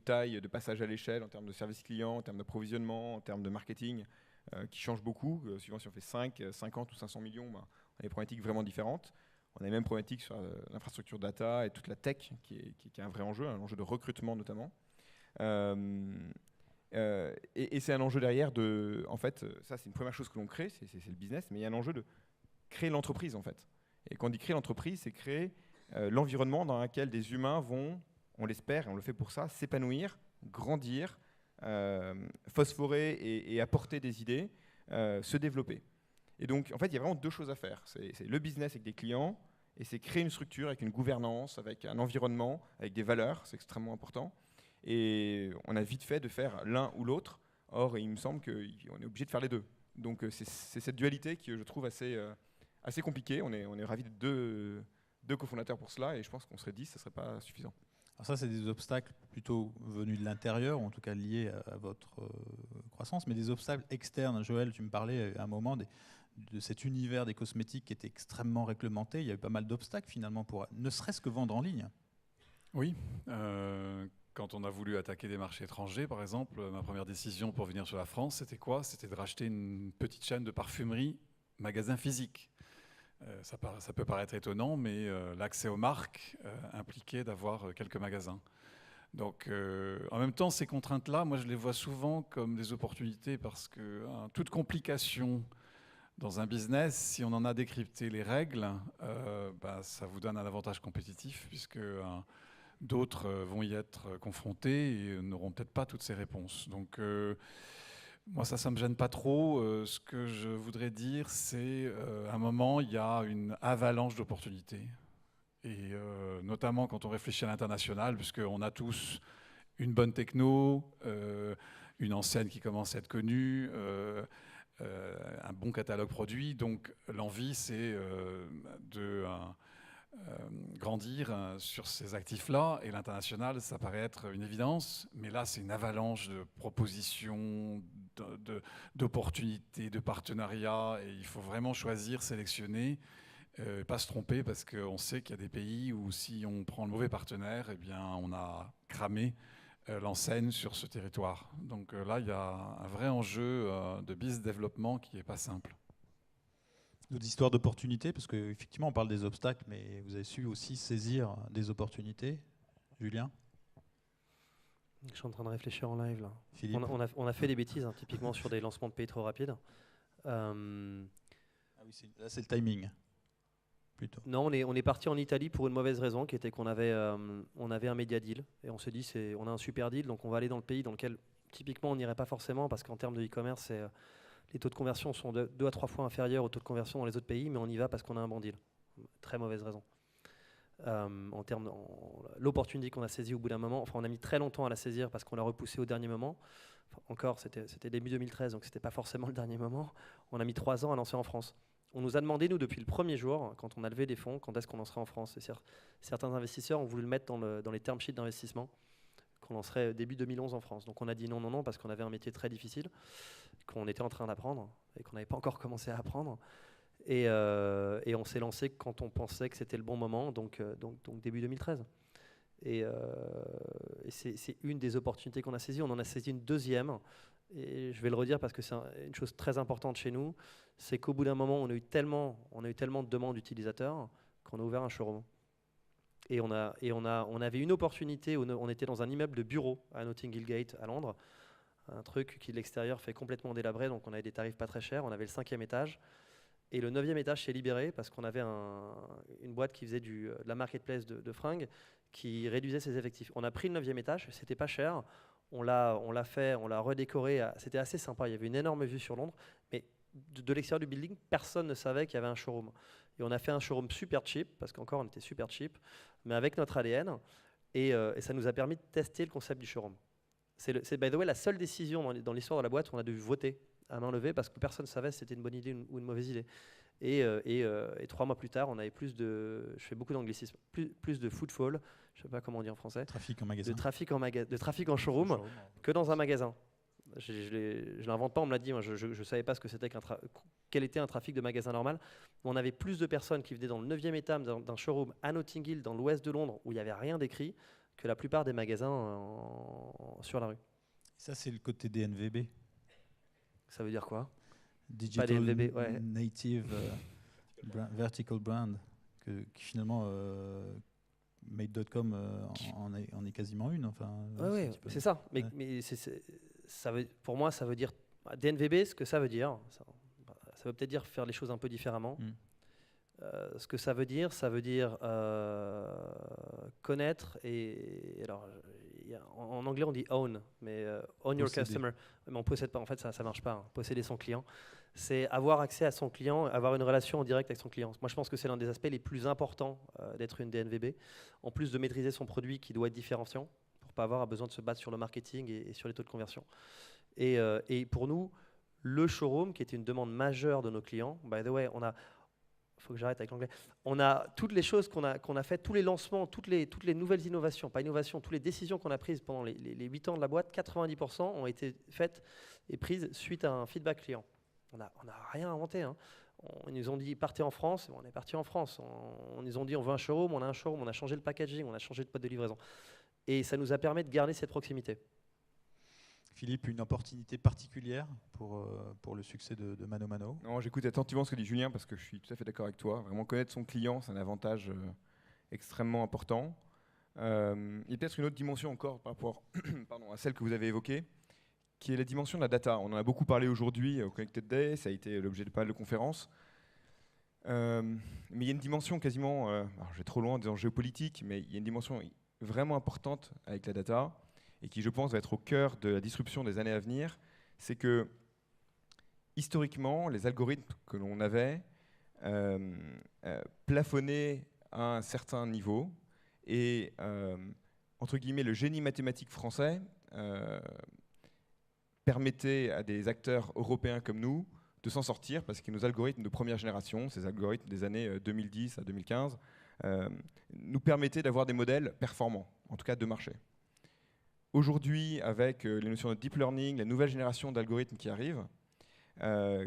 taille, de passage à l'échelle en termes de service client, en termes d'approvisionnement, en termes de marketing, qui changent beaucoup. Suivant si on fait 5, 50 ou 500 millions, on a des problématiques vraiment différentes. On a les mêmes problématiques sur l'infrastructure data et toute la tech, qui est un vrai enjeu, un enjeu de recrutement notamment. Et c'est un enjeu derrière en fait, ça c'est une première chose que l'on crée, c'est le business, mais il y a un enjeu de créer l'entreprise en fait. Et quand on dit créer l'entreprise, c'est créer l'environnement dans lequel des humains vont, on l'espère, et on le fait pour ça, s'épanouir, grandir, phosphorer et apporter des idées, se développer. Et donc en fait, il y a vraiment 2 choses à faire. C'est le business avec des clients, et c'est créer une structure avec une gouvernance, avec un environnement, avec des valeurs, c'est extrêmement important. Et on a vite fait de faire l'un ou l'autre. Or, il me semble qu'on est obligé de faire les 2. Donc c'est cette dualité que je trouve assez compliquée. On est ravis de deux cofondateurs pour cela, et je pense qu'on serait 10, ça ne serait pas suffisant. Alors ça, c'est des obstacles plutôt venus de l'intérieur, ou en tout cas liés à votre croissance, mais des obstacles externes. Joël, tu me parlais à un moment de cet univers des cosmétiques qui était extrêmement réglementé. Il y a eu pas mal d'obstacles finalement pour ne serait-ce que vendre en ligne. Oui. Quand on a voulu attaquer des marchés étrangers, par exemple, ma première décision pour venir sur la France, c'était quoi? C'était de racheter une petite chaîne de parfumerie, magasin physique. Ça peut paraître étonnant, mais l'accès aux marques impliquait d'avoir quelques magasins. Donc, en même temps, ces contraintes-là, moi, je les vois souvent comme des opportunités parce que toute complication dans un business, si on en a décrypté les règles, ça vous donne un avantage compétitif puisque d'autres vont y être confrontés et n'auront peut-être pas toutes ces réponses. Donc, moi, ça ne me gêne pas trop. Ce que je voudrais dire, c'est à un moment, il y a une avalanche d'opportunités. Et notamment quand on réfléchit à l'international, puisqu'on a tous une bonne techno, une enseigne qui commence à être connue, un bon catalogue produit. Donc l'envie, c'est de grandir sur ces actifs-là. Et l'international, ça paraît être une évidence. Mais là, c'est une avalanche de propositions, d'opportunités, de partenariats. Et il faut vraiment choisir, sélectionner. Pas se tromper parce qu'on sait qu'il y a des pays où si on prend le mauvais partenaire, eh bien, on a cramé l'enseigne sur ce territoire. Donc là, il y a un vrai enjeu de business développement qui n'est pas simple. D'autres histoires d'opportunités, parce qu'effectivement, on parle des obstacles, mais vous avez su aussi saisir des opportunités. Julien? Je suis en train de réfléchir en live là. Philippe? On a fait des bêtises, hein, typiquement sur des lancements de pays trop rapides. Ah oui, là, c'est le timing. Plutôt. Non, on est parti en Italie pour une mauvaise raison, qui était qu'on avait un média deal. Et on s'est dit, on a un super deal, donc on va aller dans le pays dans lequel, typiquement, on n'irait pas forcément, parce qu'en termes de e-commerce, les taux de conversion sont 2 à 3 fois inférieurs aux taux de conversion dans les autres pays, mais on y va parce qu'on a un bon deal. Très mauvaise raison. L'opportunité qu'on a saisie au bout d'un moment, enfin, on a mis très longtemps à la saisir parce qu'on l'a repoussée au dernier moment. Enfin, encore, c'était début 2013, donc c'était pas forcément le dernier moment. On a mis 3 ans à lancer en France. On nous a demandé, nous, depuis le premier jour, quand on a levé des fonds, quand est-ce qu'on lancerait en France. Et certains investisseurs ont voulu le mettre dans les term sheets d'investissement, qu'on lancerait début 2011 en France. Donc on a dit non, parce qu'on avait un métier très difficile, qu'on était en train d'apprendre et qu'on n'avait pas encore commencé à apprendre. Et on s'est lancé quand on pensait que c'était le bon moment, donc début 2013. Et c'est une des opportunités qu'on a saisies. On en a saisi une deuxième. Et je vais le redire parce que c'est une chose très importante chez nous, c'est qu'au bout d'un moment, on a eu tellement de demandes d'utilisateurs qu'on a ouvert un showroom. Et on avait une opportunité où on était dans un immeuble de bureau à Notting Hill Gate à Londres, un truc qui de l'extérieur fait complètement délabré, donc on avait des tarifs pas très chers. On avait le 5e étage et le 9e étage s'est libéré parce qu'on avait une boîte qui faisait de la marketplace de fringues qui réduisait ses effectifs. On a pris le 9e étage, c'était pas cher. On l'a redécoré, c'était assez sympa, il y avait une énorme vue sur Londres, mais de l'extérieur du building, personne ne savait qu'il y avait un showroom. Et on a fait un showroom super cheap, parce qu'encore on était super cheap, mais avec notre ADN, et ça nous a permis de tester le concept du showroom. C'est by the way la seule décision dans l'histoire de la boîte où on a dû voter à main levée, parce que personne ne savait si c'était une bonne idée ou une mauvaise idée. Et 3 mois plus tard, on avait je fais beaucoup d'anglicisme, plus de footfall, je ne sais pas comment on dit en français. Trafic en magasin. De trafic en showroom que dans un magasin. Je l'invente pas, on me l'a dit, moi, je ne savais pas ce que c'était quel était un trafic de magasin normal. On avait plus de personnes qui venaient dans le 9e étage d'un showroom à Notting Hill, dans l'ouest de Londres, où il n'y avait rien d'écrit, que la plupart des magasins sur la rue. Ça, c'est le côté DNVB. Ça veut dire quoi? Digital DNVB, ouais. Native Vertical Brand, qui finalement Made.com en est quasiment une. Enfin, ouais, c'est ça. Mais pour moi, ça veut dire DNVB. Ce que ça veut dire, ça veut peut-être dire faire les choses un peu différemment. Ce que ça veut dire connaître et alors en anglais on dit own, mais own your customer. Mais on possède pas. En fait, ça marche pas. Hein. Posséder son client, c'est avoir accès à son client, avoir une relation en direct avec son client. Moi, je pense que c'est l'un des aspects les plus importants d'être une DNVB. En plus de maîtriser son produit qui doit être différenciant pour pas avoir besoin de se battre sur le marketing et sur les taux de conversion. Et pour nous, le showroom, qui était une demande majeure de nos clients. By the way, faut que j'arrête avec l'anglais. On a toutes les choses qu'on a faites, tous les lancements, toutes les nouvelles innovations, pas innovations, toutes les décisions qu'on a prises pendant les 8 ans de la boîte, 90% ont été faites et prises suite à un feedback client. On n'a rien inventé. Hein. Ils nous ont dit partez en France, on est parti en France. On nous ont dit on veut un showroom, on a un showroom, on a changé le packaging, on a changé de poste de livraison. Et ça nous a permis de garder cette proximité. Philippe, une opportunité particulière pour le succès de Mano Mano? Non, j'écoute attentivement ce que dit Julien parce que je suis tout à fait d'accord avec toi. Vraiment connaître son client, c'est un avantage extrêmement important. Il y a peut-être une autre dimension encore par rapport à celle que vous avez évoquée, qui est la dimension de la data. On en a beaucoup parlé aujourd'hui au Connected Day, ça a été l'objet de pas mal de conférences. Mais il y a une dimension quasiment, alors je vais trop loin en disant géopolitique, mais il y a une dimension vraiment importante avec la data, et qui, je pense, va être au cœur de la disruption des années à venir, c'est que, historiquement, les algorithmes que l'on avait plafonnaient à un certain niveau, et, entre guillemets, le génie mathématique français permettait à des acteurs européens comme nous de s'en sortir, parce que nos algorithmes de première génération, ces algorithmes des années 2010 à 2015, nous permettaient d'avoir des modèles performants, en tout cas de marché. Aujourd'hui, avec les notions de deep learning, la nouvelle génération d'algorithmes qui arrivent,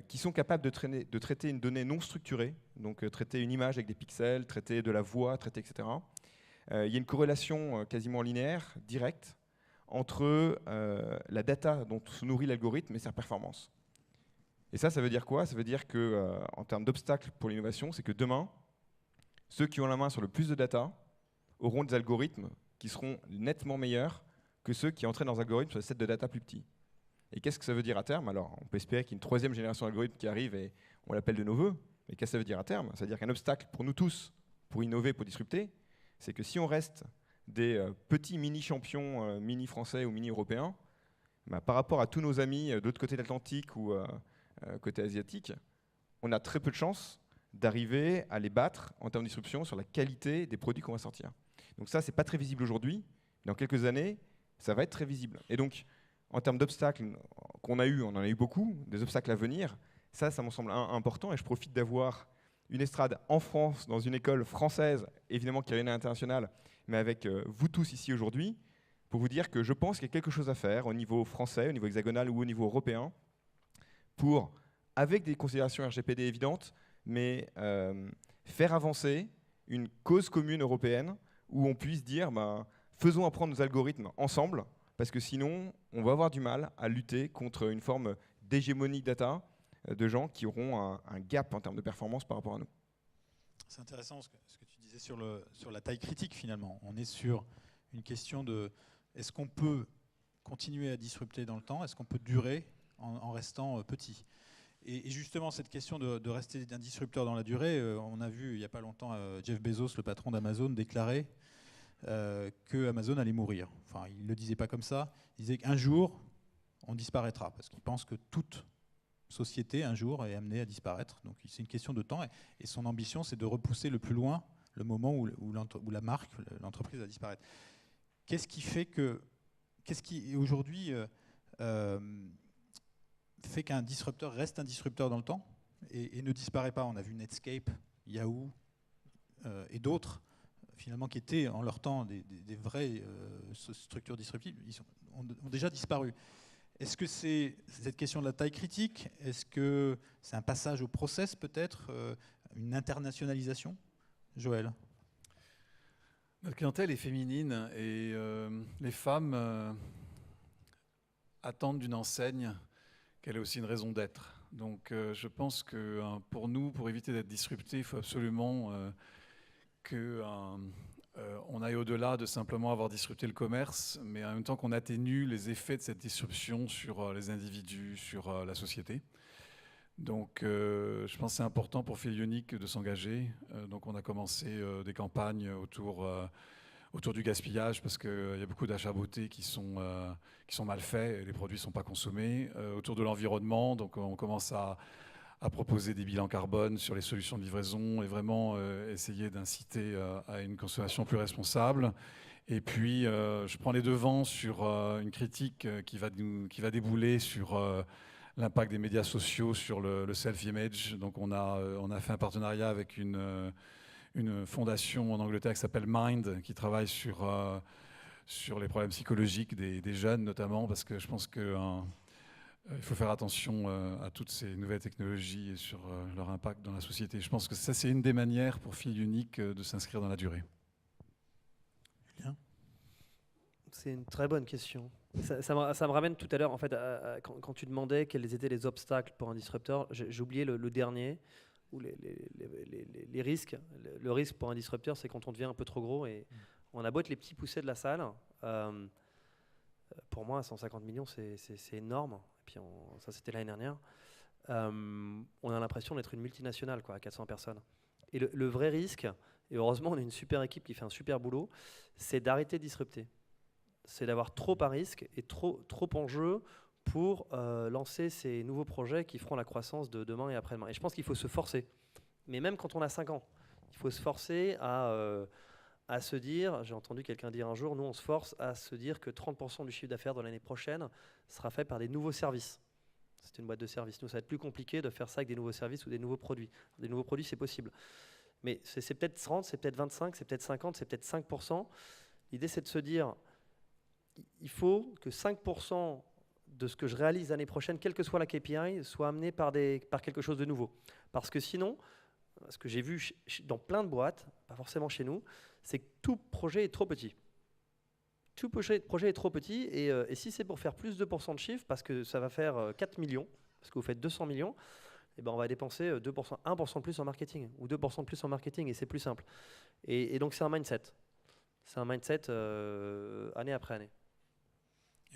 qui sont capables de traiter une donnée non structurée, donc traiter une image avec des pixels, traiter de la voix, traiter etc. Il y a une corrélation quasiment linéaire, directe, entre la data dont se nourrit l'algorithme et sa performance. Et ça veut dire quoi? Ça veut dire que, en termes d'obstacles pour l'innovation, c'est que demain, ceux qui ont la main sur le plus de data auront des algorithmes qui seront nettement meilleurs que ceux qui entraînent leurs algorithmes sur des sets de data plus petits. Et qu'est-ce que ça veut dire à terme? Alors, on peut espérer qu'il y ait une troisième génération d'algorithmes qui arrive et on l'appelle de nos voeux. Mais qu'est-ce que ça veut dire à terme? Ça veut dire qu'un obstacle pour nous tous, pour innover, pour disrupter, c'est que si on reste des petits mini-champions, mini-français ou mini-européens, par rapport à tous nos amis de l'autre côté de l'Atlantique ou côté asiatique, on a très peu de chances d'arriver à les battre en termes de disruption sur la qualité des produits qu'on va sortir. Donc ça, c'est pas très visible aujourd'hui. Dans quelques années, ça va être très visible. Et donc, en termes d'obstacles qu'on a eu, on en a eu beaucoup, des obstacles à venir, ça me semble important. Et je profite d'avoir une estrade en France, dans une école française, évidemment qui est à l'international, mais avec vous tous ici aujourd'hui, pour vous dire que je pense qu'il y a quelque chose à faire au niveau français, au niveau hexagonal ou au niveau européen, pour, avec des considérations RGPD évidentes, mais faire avancer une cause commune européenne où on puisse dire faisons apprendre nos algorithmes ensemble, parce que sinon, on va avoir du mal à lutter contre une forme d'hégémonie data de gens qui auront un gap en termes de performance par rapport à nous. C'est intéressant ce que tu disais sur la taille critique, finalement. On est sur une question de est-ce qu'on peut continuer à disrupter dans le temps? Est-ce qu'on peut durer en restant petit? Et justement, cette question de rester un disrupteur dans la durée, on a vu il n'y a pas longtemps Jeff Bezos, le patron d'Amazon, déclarer que Amazon allait mourir. Enfin, il ne le disait pas comme ça. Il disait qu'un jour, on disparaîtra, parce qu'il pense que toute société, un jour, est amenée à disparaître. Donc c'est une question de temps, et son ambition, c'est de repousser le plus loin le moment où la marque, l'entreprise va disparaître. Qu'est-ce qui aujourd'hui fait qu'un disrupteur reste un disrupteur dans le temps et ne disparaît pas? On a vu Netscape, Yahoo et d'autres, finalement, qui étaient en leur temps des vraies structures disruptives, ont déjà disparu. Est-ce que c'est cette question de la taille critique? Est-ce que c'est un passage au process, peut-être, une internationalisation? Joël? Notre clientèle est féminine et les femmes attendent d'une enseigne qu'elle ait aussi une raison d'être. Donc je pense que pour nous, pour éviter d'être disrupté, il faut absolument qu'on aille au-delà de simplement avoir disrupté le commerce, mais en même temps qu'on atténue les effets de cette disruption sur les individus, sur la société. Donc je pense que c'est important pour Filionic de s'engager. Donc on a commencé des campagnes autour du gaspillage, parce qu'il y a beaucoup d'achats beauté qui sont mal faits et les produits ne sont pas consommés. Autour de l'environnement, donc on commence à proposer des bilans carbone sur les solutions de livraison et vraiment essayer d'inciter à une consommation plus responsable. Et puis, je prends les devants sur une critique qui va débouler sur l'impact des médias sociaux sur le self-image. Donc on a fait un partenariat avec une fondation en Angleterre qui s'appelle Mind, qui travaille sur les problèmes psychologiques des jeunes notamment, parce que je pense qu'il faut faire attention à toutes ces nouvelles technologies et sur leur impact dans la société. Je pense que ça, c'est une des manières pour Fil Unique de s'inscrire dans la durée. Julien ? C'est une très bonne question. Ça me ramène tout à l'heure, en fait, quand tu demandais quels étaient les obstacles pour un disrupteur, j'ai oublié le dernier, ou les risques. Le risque pour un disrupteur, c'est quand on devient un peu trop gros et on a beau être les petits poussés de la salle. Pour moi, 150 millions, c'est énorme. Et puis ça, c'était l'année dernière. On a l'impression d'être une multinationale, quoi, à 400 personnes. Et le vrai risque, et heureusement, on a une super équipe qui fait un super boulot, c'est d'arrêter de disrupter. C'est d'avoir trop à risque et trop en jeu pour lancer ces nouveaux projets qui feront la croissance de demain et après-demain. Et je pense qu'il faut se forcer. Mais même quand on a 5 ans, il faut se forcer à se dire, j'ai entendu quelqu'un dire un jour, nous on se force à se dire que 30% du chiffre d'affaires de l'année prochaine sera fait par des nouveaux services. C'est une boîte de services. Nous, ça va être plus compliqué de faire ça avec des nouveaux services ou des nouveaux produits. Des nouveaux produits, c'est possible. Mais c'est peut-être 30, c'est peut-être 25, c'est peut-être 50, c'est peut-être 5%. L'idée, c'est de se dire, il faut que 5% de ce que je réalise l'année prochaine, quelle que soit la KPI, soit amené par quelque chose de nouveau. Parce que sinon, ce que j'ai vu dans plein de boîtes, pas forcément chez nous, c'est que tout projet est trop petit. Tout projet est trop petit et si c'est pour faire plus de % de chiffre, parce que ça va faire 4 millions, parce que vous faites 200 millions, eh ben on va dépenser 2%, 1% de plus en marketing ou 2% de plus en marketing et c'est plus simple. Et donc c'est un mindset. C'est un mindset année après année.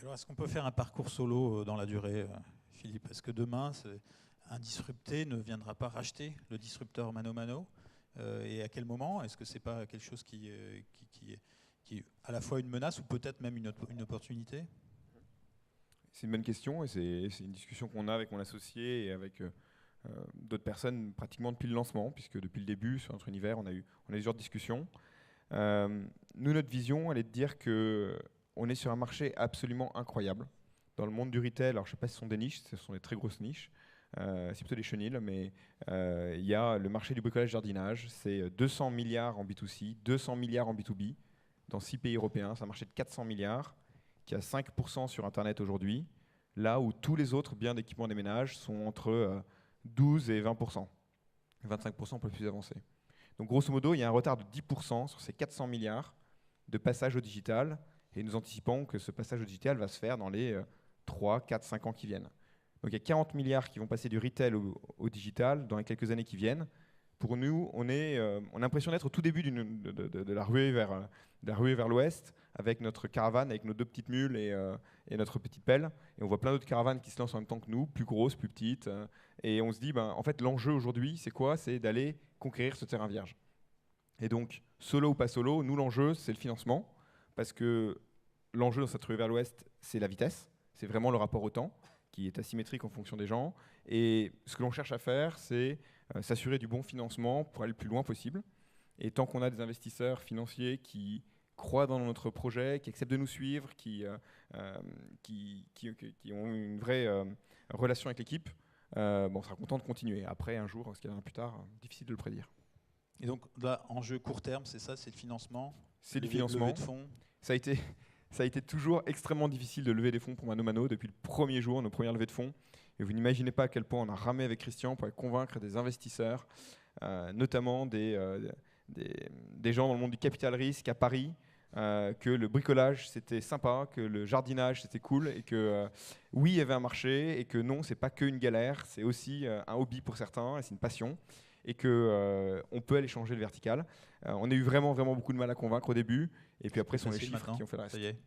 Alors, est-ce qu'on peut faire un parcours solo dans la durée, Philippe ? Est-ce que demain, un disrupté ne viendra pas racheter le disrupteur mano mano ? Et à quel moment ? Est-ce que ce n'est pas quelque chose qui est à la fois une menace ou peut-être même une opportunité ? C'est une bonne question et c'est une discussion qu'on a avec mon associé et avec d'autres personnes pratiquement depuis le lancement, puisque depuis le début, sur notre univers, on a eu ce genre de discussion. Nous, notre vision, elle est de dire qu'on est sur un marché absolument incroyable. Dans le monde du retail, alors je ne sais pas si ce sont des niches, ce sont des très grosses niches, c'est plutôt des chenilles, mais il y a le marché du bricolage-jardinage, c'est 200 milliards en B2C, 200 milliards en B2B, dans 6 pays européens, c'est un marché de 400 milliards, qui a 5% sur Internet aujourd'hui, là où tous les autres biens d'équipement des ménages sont entre 12 et 20%, 25% un peu plus avancé. Donc grosso modo, il y a un retard de 10% sur ces 400 milliards de passage au digital, et nous anticipons que ce passage au digital va se faire dans les 3, 4, 5 ans qui viennent. Donc il y a 40 milliards qui vont passer du retail au digital dans les quelques années qui viennent. Pour nous, on a l'impression d'être au tout début de la ruée vers l'ouest, avec notre caravane, avec nos 2 petites mules et notre petite pelle. Et on voit plein d'autres caravanes qui se lancent en même temps que nous, plus grosses, plus petites. Et on se dit, en fait, l'enjeu aujourd'hui, c'est quoi ? C'est d'aller conquérir ce terrain vierge. Et donc, solo ou pas solo, nous, l'enjeu, c'est le financement. Parce que l'enjeu dans cette ruée vers l'ouest, c'est la vitesse. C'est vraiment le rapport au temps, qui est asymétrique en fonction des gens. Et ce que l'on cherche à faire, c'est s'assurer du bon financement pour aller le plus loin possible. Et tant qu'on a des investisseurs financiers qui croient dans notre projet, qui acceptent de nous suivre, qui ont une vraie relation avec l'équipe, on sera content de continuer. Après, un jour, ce qu'il y en a plus tard, difficile de le prédire. Et donc là, enjeu court terme, c'est ça, c'est le financement. C'est du financement. Levée de fonds. Ça a été toujours extrêmement difficile de lever des fonds pour Mano Mano depuis le premier jour, nos premières levées de fonds. Et vous n'imaginez pas à quel point on a ramé avec Christian pour convaincre des investisseurs, notamment des gens dans le monde du capital risque à Paris, que le bricolage c'était sympa, que le jardinage c'était cool, et que oui, il y avait un marché, et que non, c'est pas qu'une galère, c'est aussi un hobby pour certains, et c'est une passion, et qu'on peut aller changer le vertical. On a eu vraiment beaucoup de mal à convaincre au début, et puis après, ce sont les chiffres qui ont fait le reste. Ça y est,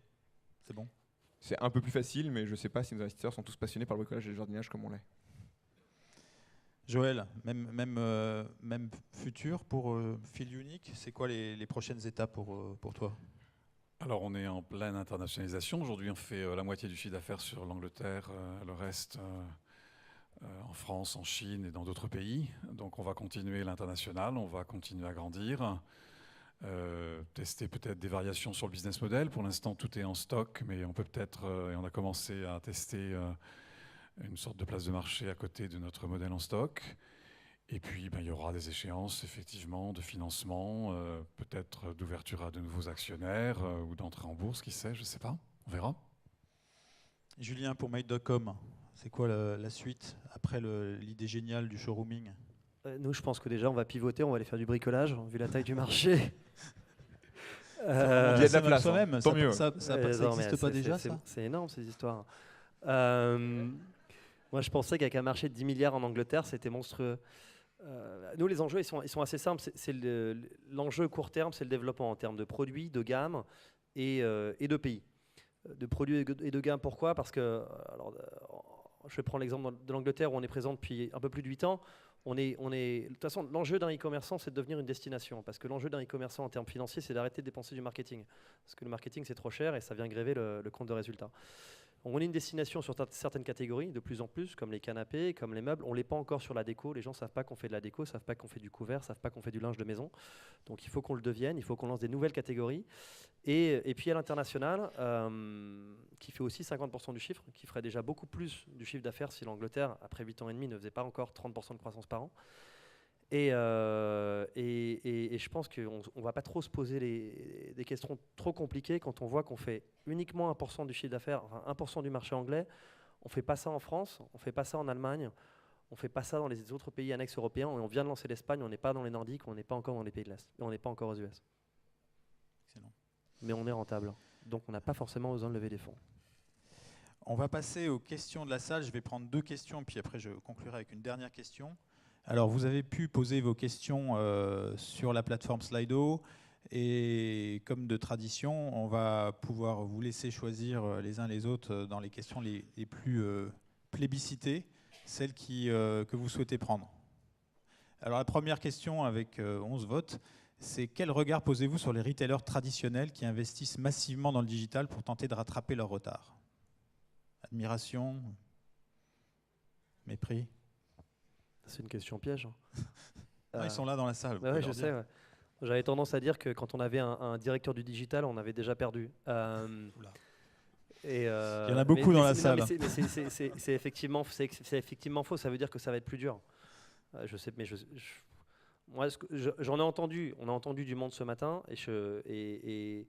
c'est bon. C'est un peu plus facile, mais je ne sais pas si nos investisseurs sont tous passionnés par le bricolage et le jardinage comme on l'est. Joël, même futur pour Fil Unique, c'est quoi les prochaines étapes pour toi ? Alors on est en pleine internationalisation. Aujourd'hui on fait la moitié du chiffre d'affaires sur l'Angleterre, le reste en France, en Chine et dans d'autres pays. Donc on va continuer l'international, on va continuer à grandir. Tester peut-être des variations sur le business model. Pour l'instant, tout est en stock, mais on peut peut-être, et on a commencé à tester une sorte de place de marché à côté de notre modèle en stock. Et puis, il y aura des échéances, effectivement, de financement, peut-être d'ouverture à de nouveaux actionnaires ou d'entrée en bourse, qui sait, je ne sais pas. On verra. Julien, pour Made.com, c'est quoi la suite après l'idée géniale du showrooming? Nous, je pense que déjà, on va pivoter, on va aller faire du bricolage, vu la taille du marché. Il y a de la place, même. Tant mieux. Ça n'existe pas déjà, ça? C'est énorme, ces histoires. Moi, je pensais qu'avec un marché de 10 milliards en Angleterre, c'était monstrueux. Nous, les enjeux, ils sont assez simples. L'enjeu court terme, c'est le développement en termes de produits, de gamme et de pays. De produits et de gamme, pourquoi? Parce que, je vais prendre l'exemple de l'Angleterre, où on est présent depuis un peu plus de 8 ans. De toute façon, l'enjeu d'un e-commerçant, c'est de devenir une destination. Parce que l'enjeu d'un e-commerçant en termes financiers, c'est d'arrêter de dépenser du marketing. Parce que le marketing, c'est trop cher et ça vient gréver le compte de résultat. On est une destination sur certaines catégories, de plus en plus, comme les canapés, comme les meubles. On ne l'est pas encore sur la déco. Les gens ne savent pas qu'on fait de la déco, ne savent pas qu'on fait du couvert, ne savent pas qu'on fait du linge de maison. Donc il faut qu'on le devienne, il faut qu'on lance des nouvelles catégories. Et puis à l'international, qui fait aussi 50% du chiffre, qui ferait déjà beaucoup plus du chiffre d'affaires si l'Angleterre, après 8 ans et demi, ne faisait pas encore 30% de croissance par an. Et je pense qu'on ne va pas trop se poser des questions trop compliquées quand on voit qu'on fait uniquement 1% du chiffre d'affaires, enfin 1% du marché anglais. On ne fait pas ça en France, on ne fait pas ça en Allemagne, on ne fait pas ça dans les autres pays annexes européens. Et on vient de lancer l'Espagne, on n'est pas dans les Nordiques, on n'est pas encore dans les pays de l'Est, et on n'est pas encore aux US. Excellent. Mais on est rentable, donc on n'a pas forcément besoin de lever des fonds. On va passer aux questions de la salle. Je vais prendre 2 questions, puis après je conclurai avec une dernière question. Alors, vous avez pu poser vos questions sur la plateforme Slido. Et comme de tradition, on va pouvoir vous laisser choisir les uns les autres dans les questions les plus plébiscitées, celles que vous souhaitez prendre. Alors, la première question avec 11 votes, c'est quel regard posez-vous sur les retailers traditionnels qui investissent massivement dans le digital pour tenter de rattraper leur retard? Admiration? Mépris? C'est une question piège. Ils sont là dans la salle. Ouais, je sais. Ouais. J'avais tendance à dire que quand on avait un directeur du digital, on avait déjà perdu. Il y en a beaucoup dans la salle. C'est effectivement faux. Ça veut dire que ça va être plus dur. Je sais, mais moi, j'en ai entendu. On a entendu du monde ce matin, et je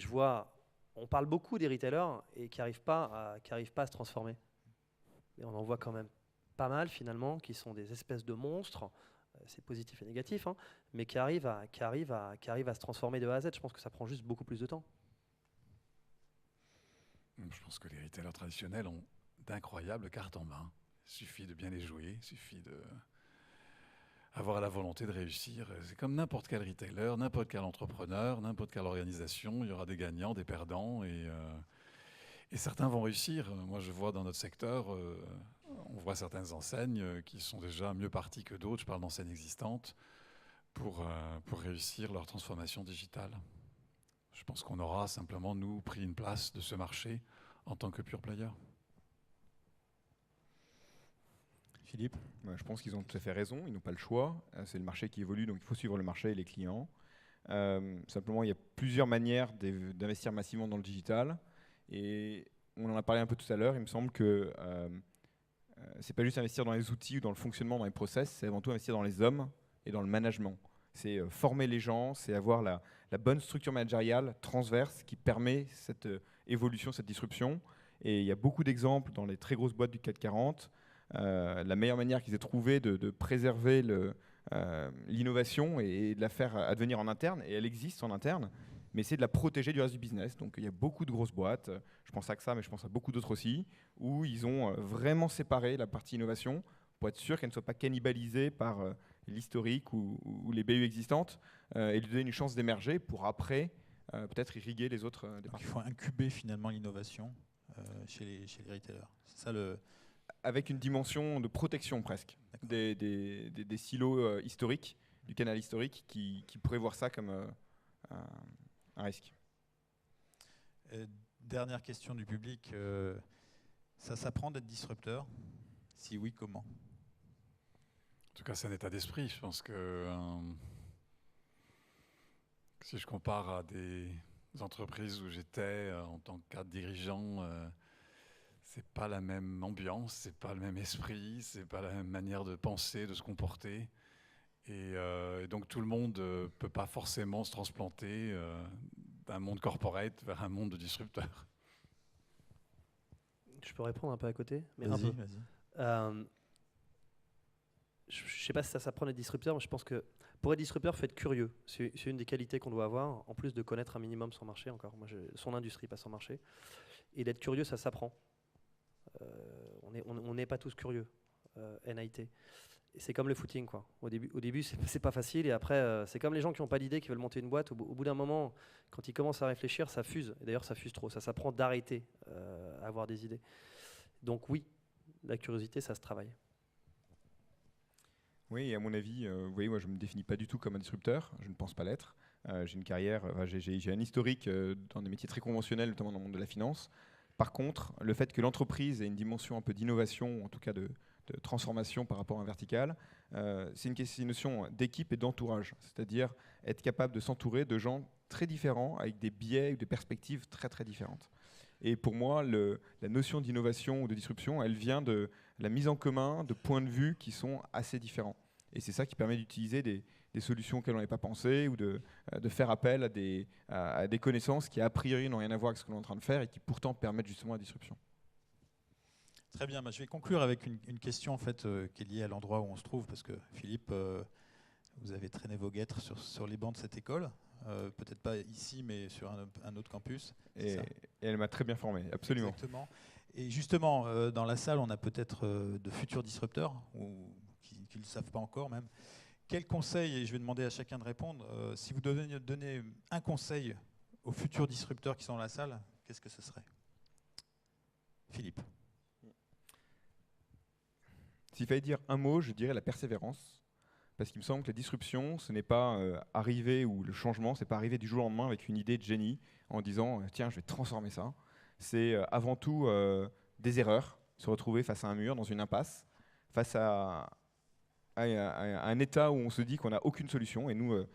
vois. On parle beaucoup des retailers et qui n'arrivent pas à se transformer. Et on en voit quand même pas mal finalement, qui sont des espèces de monstres, c'est positif et négatif, hein, mais qui arrivent à se transformer de A à Z. Je pense que ça prend juste beaucoup plus de temps. Je pense que les retailers traditionnels ont d'incroyables cartes en main. Il suffit de bien les jouer, il suffit d'avoir la volonté de réussir. C'est comme n'importe quel retailer, n'importe quel entrepreneur, n'importe quelle organisation, il y aura des gagnants, des perdants, et certains vont réussir. Moi, je vois dans notre secteur, on voit certaines enseignes qui sont déjà mieux parties que d'autres, je parle d'enseignes existantes, pour réussir leur transformation digitale. Je pense qu'on aura simplement, nous, pris une place de ce marché en tant que pure player. Philippe? Je pense qu'ils ont tout à fait raison, ils n'ont pas le choix. C'est le marché qui évolue, donc il faut suivre le marché et les clients. Simplement, il y a plusieurs manières d'investir massivement dans le digital. Et on en a parlé un peu tout à l'heure, il me semble que c'est pas juste investir dans les outils ou dans le fonctionnement, dans les process, c'est avant tout investir dans les hommes et dans le management. C'est former les gens, c'est avoir la bonne structure managériale transverse qui permet cette évolution, cette disruption. Et il y a beaucoup d'exemples dans les très grosses boîtes du CAC 40. La meilleure manière qu'ils aient trouvé de préserver l'innovation et de la faire advenir en interne, et elle existe en interne, mais c'est de la protéger du reste du business. Donc il y a beaucoup de grosses boîtes, je pense à AXA, mais je pense à beaucoup d'autres aussi, où ils ont vraiment séparé la partie innovation pour être sûr qu'elle ne soit pas cannibalisée par l'historique ou les BU existantes, et lui donner une chance d'émerger pour après peut-être irriguer les autres départements. Il faut incuber finalement l'innovation chez les retailers. C'est ça avec une dimension de protection presque, des silos historiques, du canal historique qui pourraient voir ça comme un risque. Dernière question du public. Ça s'apprend d'être disrupteur? Si oui, comment? En tout cas, c'est un état d'esprit. Je pense que si je compare à des entreprises où j'étais en tant que cadre dirigeant, c'est pas la même ambiance, c'est pas le même esprit, c'est pas la même manière de penser, de se comporter. Et donc tout le monde peut pas forcément se transplanter d'un monde corporate vers un monde de disrupteurs. Je peux répondre un peu à côté, mais Vas-y, un peu. Je ne sais pas si ça s'apprend d'être disrupteur, mais je pense que pour être disrupteur, il faut être curieux. C'est une des qualités qu'on doit avoir, en plus de connaître un minimum son marché, encore. Son industrie, pas son marché. Et d'être curieux, ça s'apprend. On n'est pas tous curieux, NIT. Et c'est comme le footing, quoi. Au début c'est pas facile, et après, c'est comme les gens qui n'ont pas d'idée, qui veulent monter une boîte. Au bout d'un moment, quand ils commencent à réfléchir, ça fuse. Et d'ailleurs, ça fuse trop. Ça s'apprend d'arrêter à avoir des idées. Donc oui, la curiosité, ça se travaille. Oui, et à mon avis, vous voyez, moi je ne me définis pas du tout comme un disrupteur, je ne pense pas l'être. J'ai une carrière, j'ai un historique dans des métiers très conventionnels, notamment dans le monde de la finance. Par contre, le fait que l'entreprise ait une dimension un peu d'innovation, en tout cas de transformation par rapport à un vertical, c'est une notion d'équipe et d'entourage, c'est-à-dire être capable de s'entourer de gens très différents, avec des biais ou des perspectives très très différentes. Et pour moi, la notion d'innovation ou de disruption, elle vient de la mise en commun de points de vue qui sont assez différents. Et c'est ça qui permet d'utiliser des solutions auxquelles on n'avait pas pensé, ou de faire appel à des connaissances qui, a priori, n'ont rien à voir avec ce que l'on est en train de faire et qui pourtant permettent justement la disruption. Très bien, je vais conclure avec une question en fait, qui est liée à l'endroit où on se trouve, parce que Philippe, vous avez traîné vos guêtres sur les bancs de cette école, peut-être pas ici, mais sur un autre campus. Et elle m'a très bien formé, absolument. Exactement. Et justement, dans la salle, on a peut-être de futurs disrupteurs, ou qui ne le savent pas encore même. Quel conseil, et je vais demander à chacun de répondre, si vous deviez donner un conseil aux futurs disrupteurs qui sont dans la salle, qu'est-ce que ce serait? Philippe. S'il fallait dire un mot, je dirais la persévérance. Parce qu'il me semble que la disruption, ce n'est pas arriver, ou le changement, ce n'est pas arriver du jour au lendemain avec une idée de génie en disant « tiens, je vais transformer ça ». C'est avant tout des erreurs, se retrouver face à un mur, dans une impasse, face à un état où on se dit qu'on n'a aucune solution. Et nous,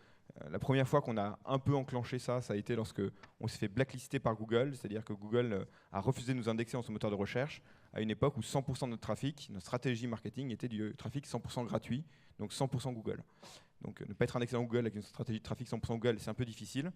la première fois qu'on a un peu enclenché ça, ça a été lorsque on s'est fait blacklister par Google, c'est-à-dire que Google a refusé de nous indexer dans son moteur de recherche à une époque où 100% de notre trafic, notre stratégie marketing était du trafic 100% gratuit, donc 100% Google. Donc ne pas être indexé dans Google avec une stratégie de trafic 100% Google, c'est un peu difficile.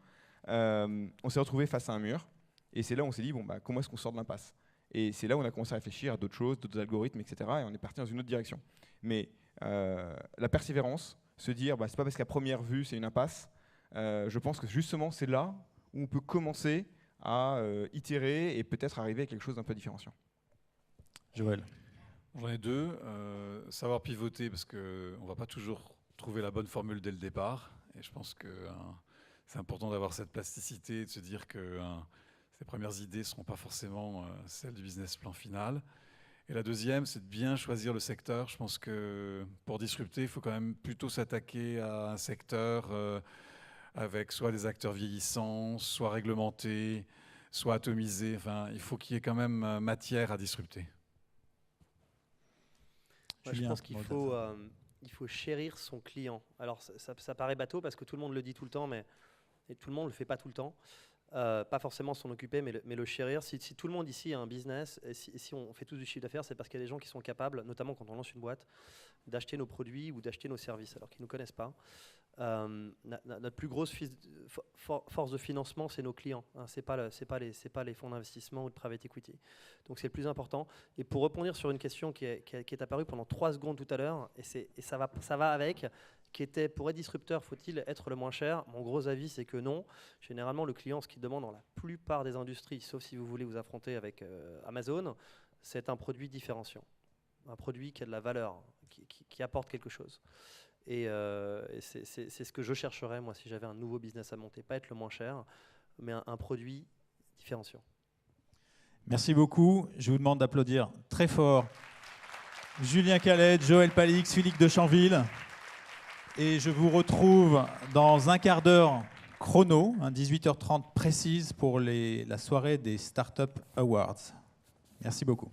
On s'est retrouvé face à un mur, et c'est là où on s'est dit, comment est-ce qu'on sort de l'impasse? Et c'est là où on a commencé à réfléchir à d'autres choses, d'autres algorithmes, etc. Et on est parti dans une autre direction. Mais la persévérance, se dire, c'est pas parce qu'à première vue c'est une impasse. Je pense que justement c'est là où on peut commencer à itérer et peut-être arriver à quelque chose d'un peu différenciant. Joël. J'en ai deux. Savoir pivoter, parce qu'on ne va pas toujours trouver la bonne formule dès le départ. Et je pense que c'est important d'avoir cette plasticité et de se dire que ces premières idées ne seront pas forcément celles du business plan final. Et la deuxième, c'est de bien choisir le secteur. Je pense que pour disrupter, il faut quand même plutôt s'attaquer à un secteur avec soit des acteurs vieillissants, soit réglementés, soit atomisés. Enfin, il faut qu'il y ait quand même matière à disrupter. Moi, je pense qu'il faut chérir son client. Alors, ça paraît bateau parce que tout le monde le dit tout le temps, mais tout le monde ne le fait pas tout le temps. Pas forcément s'en occuper, mais le chérir. Si tout le monde ici a un business, et si on fait tous du chiffre d'affaires, c'est parce qu'il y a des gens qui sont capables, notamment quand on lance une boîte, d'acheter nos produits ou d'acheter nos services, alors qu'ils ne nous connaissent pas. Notre plus grosse force de financement, c'est nos clients. Hein, c'est pas les fonds d'investissement ou de private equity. Donc c'est le plus important. Et pour répondre sur une question qui est apparue pendant 3 secondes tout à l'heure, et ça va avec, qui était, pour être disrupteur, faut-il être le moins cher? Mon gros avis, c'est que non. Généralement, le client, ce qu'il demande dans la plupart des industries, sauf si vous voulez vous affronter avec Amazon, c'est un produit différenciant. Un produit qui a de la valeur, qui apporte quelque chose. Et c'est ce que je chercherais, moi, si j'avais un nouveau business à monter. Pas être le moins cher, mais un produit différenciant. Merci beaucoup. Je vous demande d'applaudir très fort Julien Calette, Joël Palix, Philippe de Chanville. Et je vous retrouve dans un quart d'heure chrono, 18h30 précise, pour la soirée des Startup Awards. Merci beaucoup.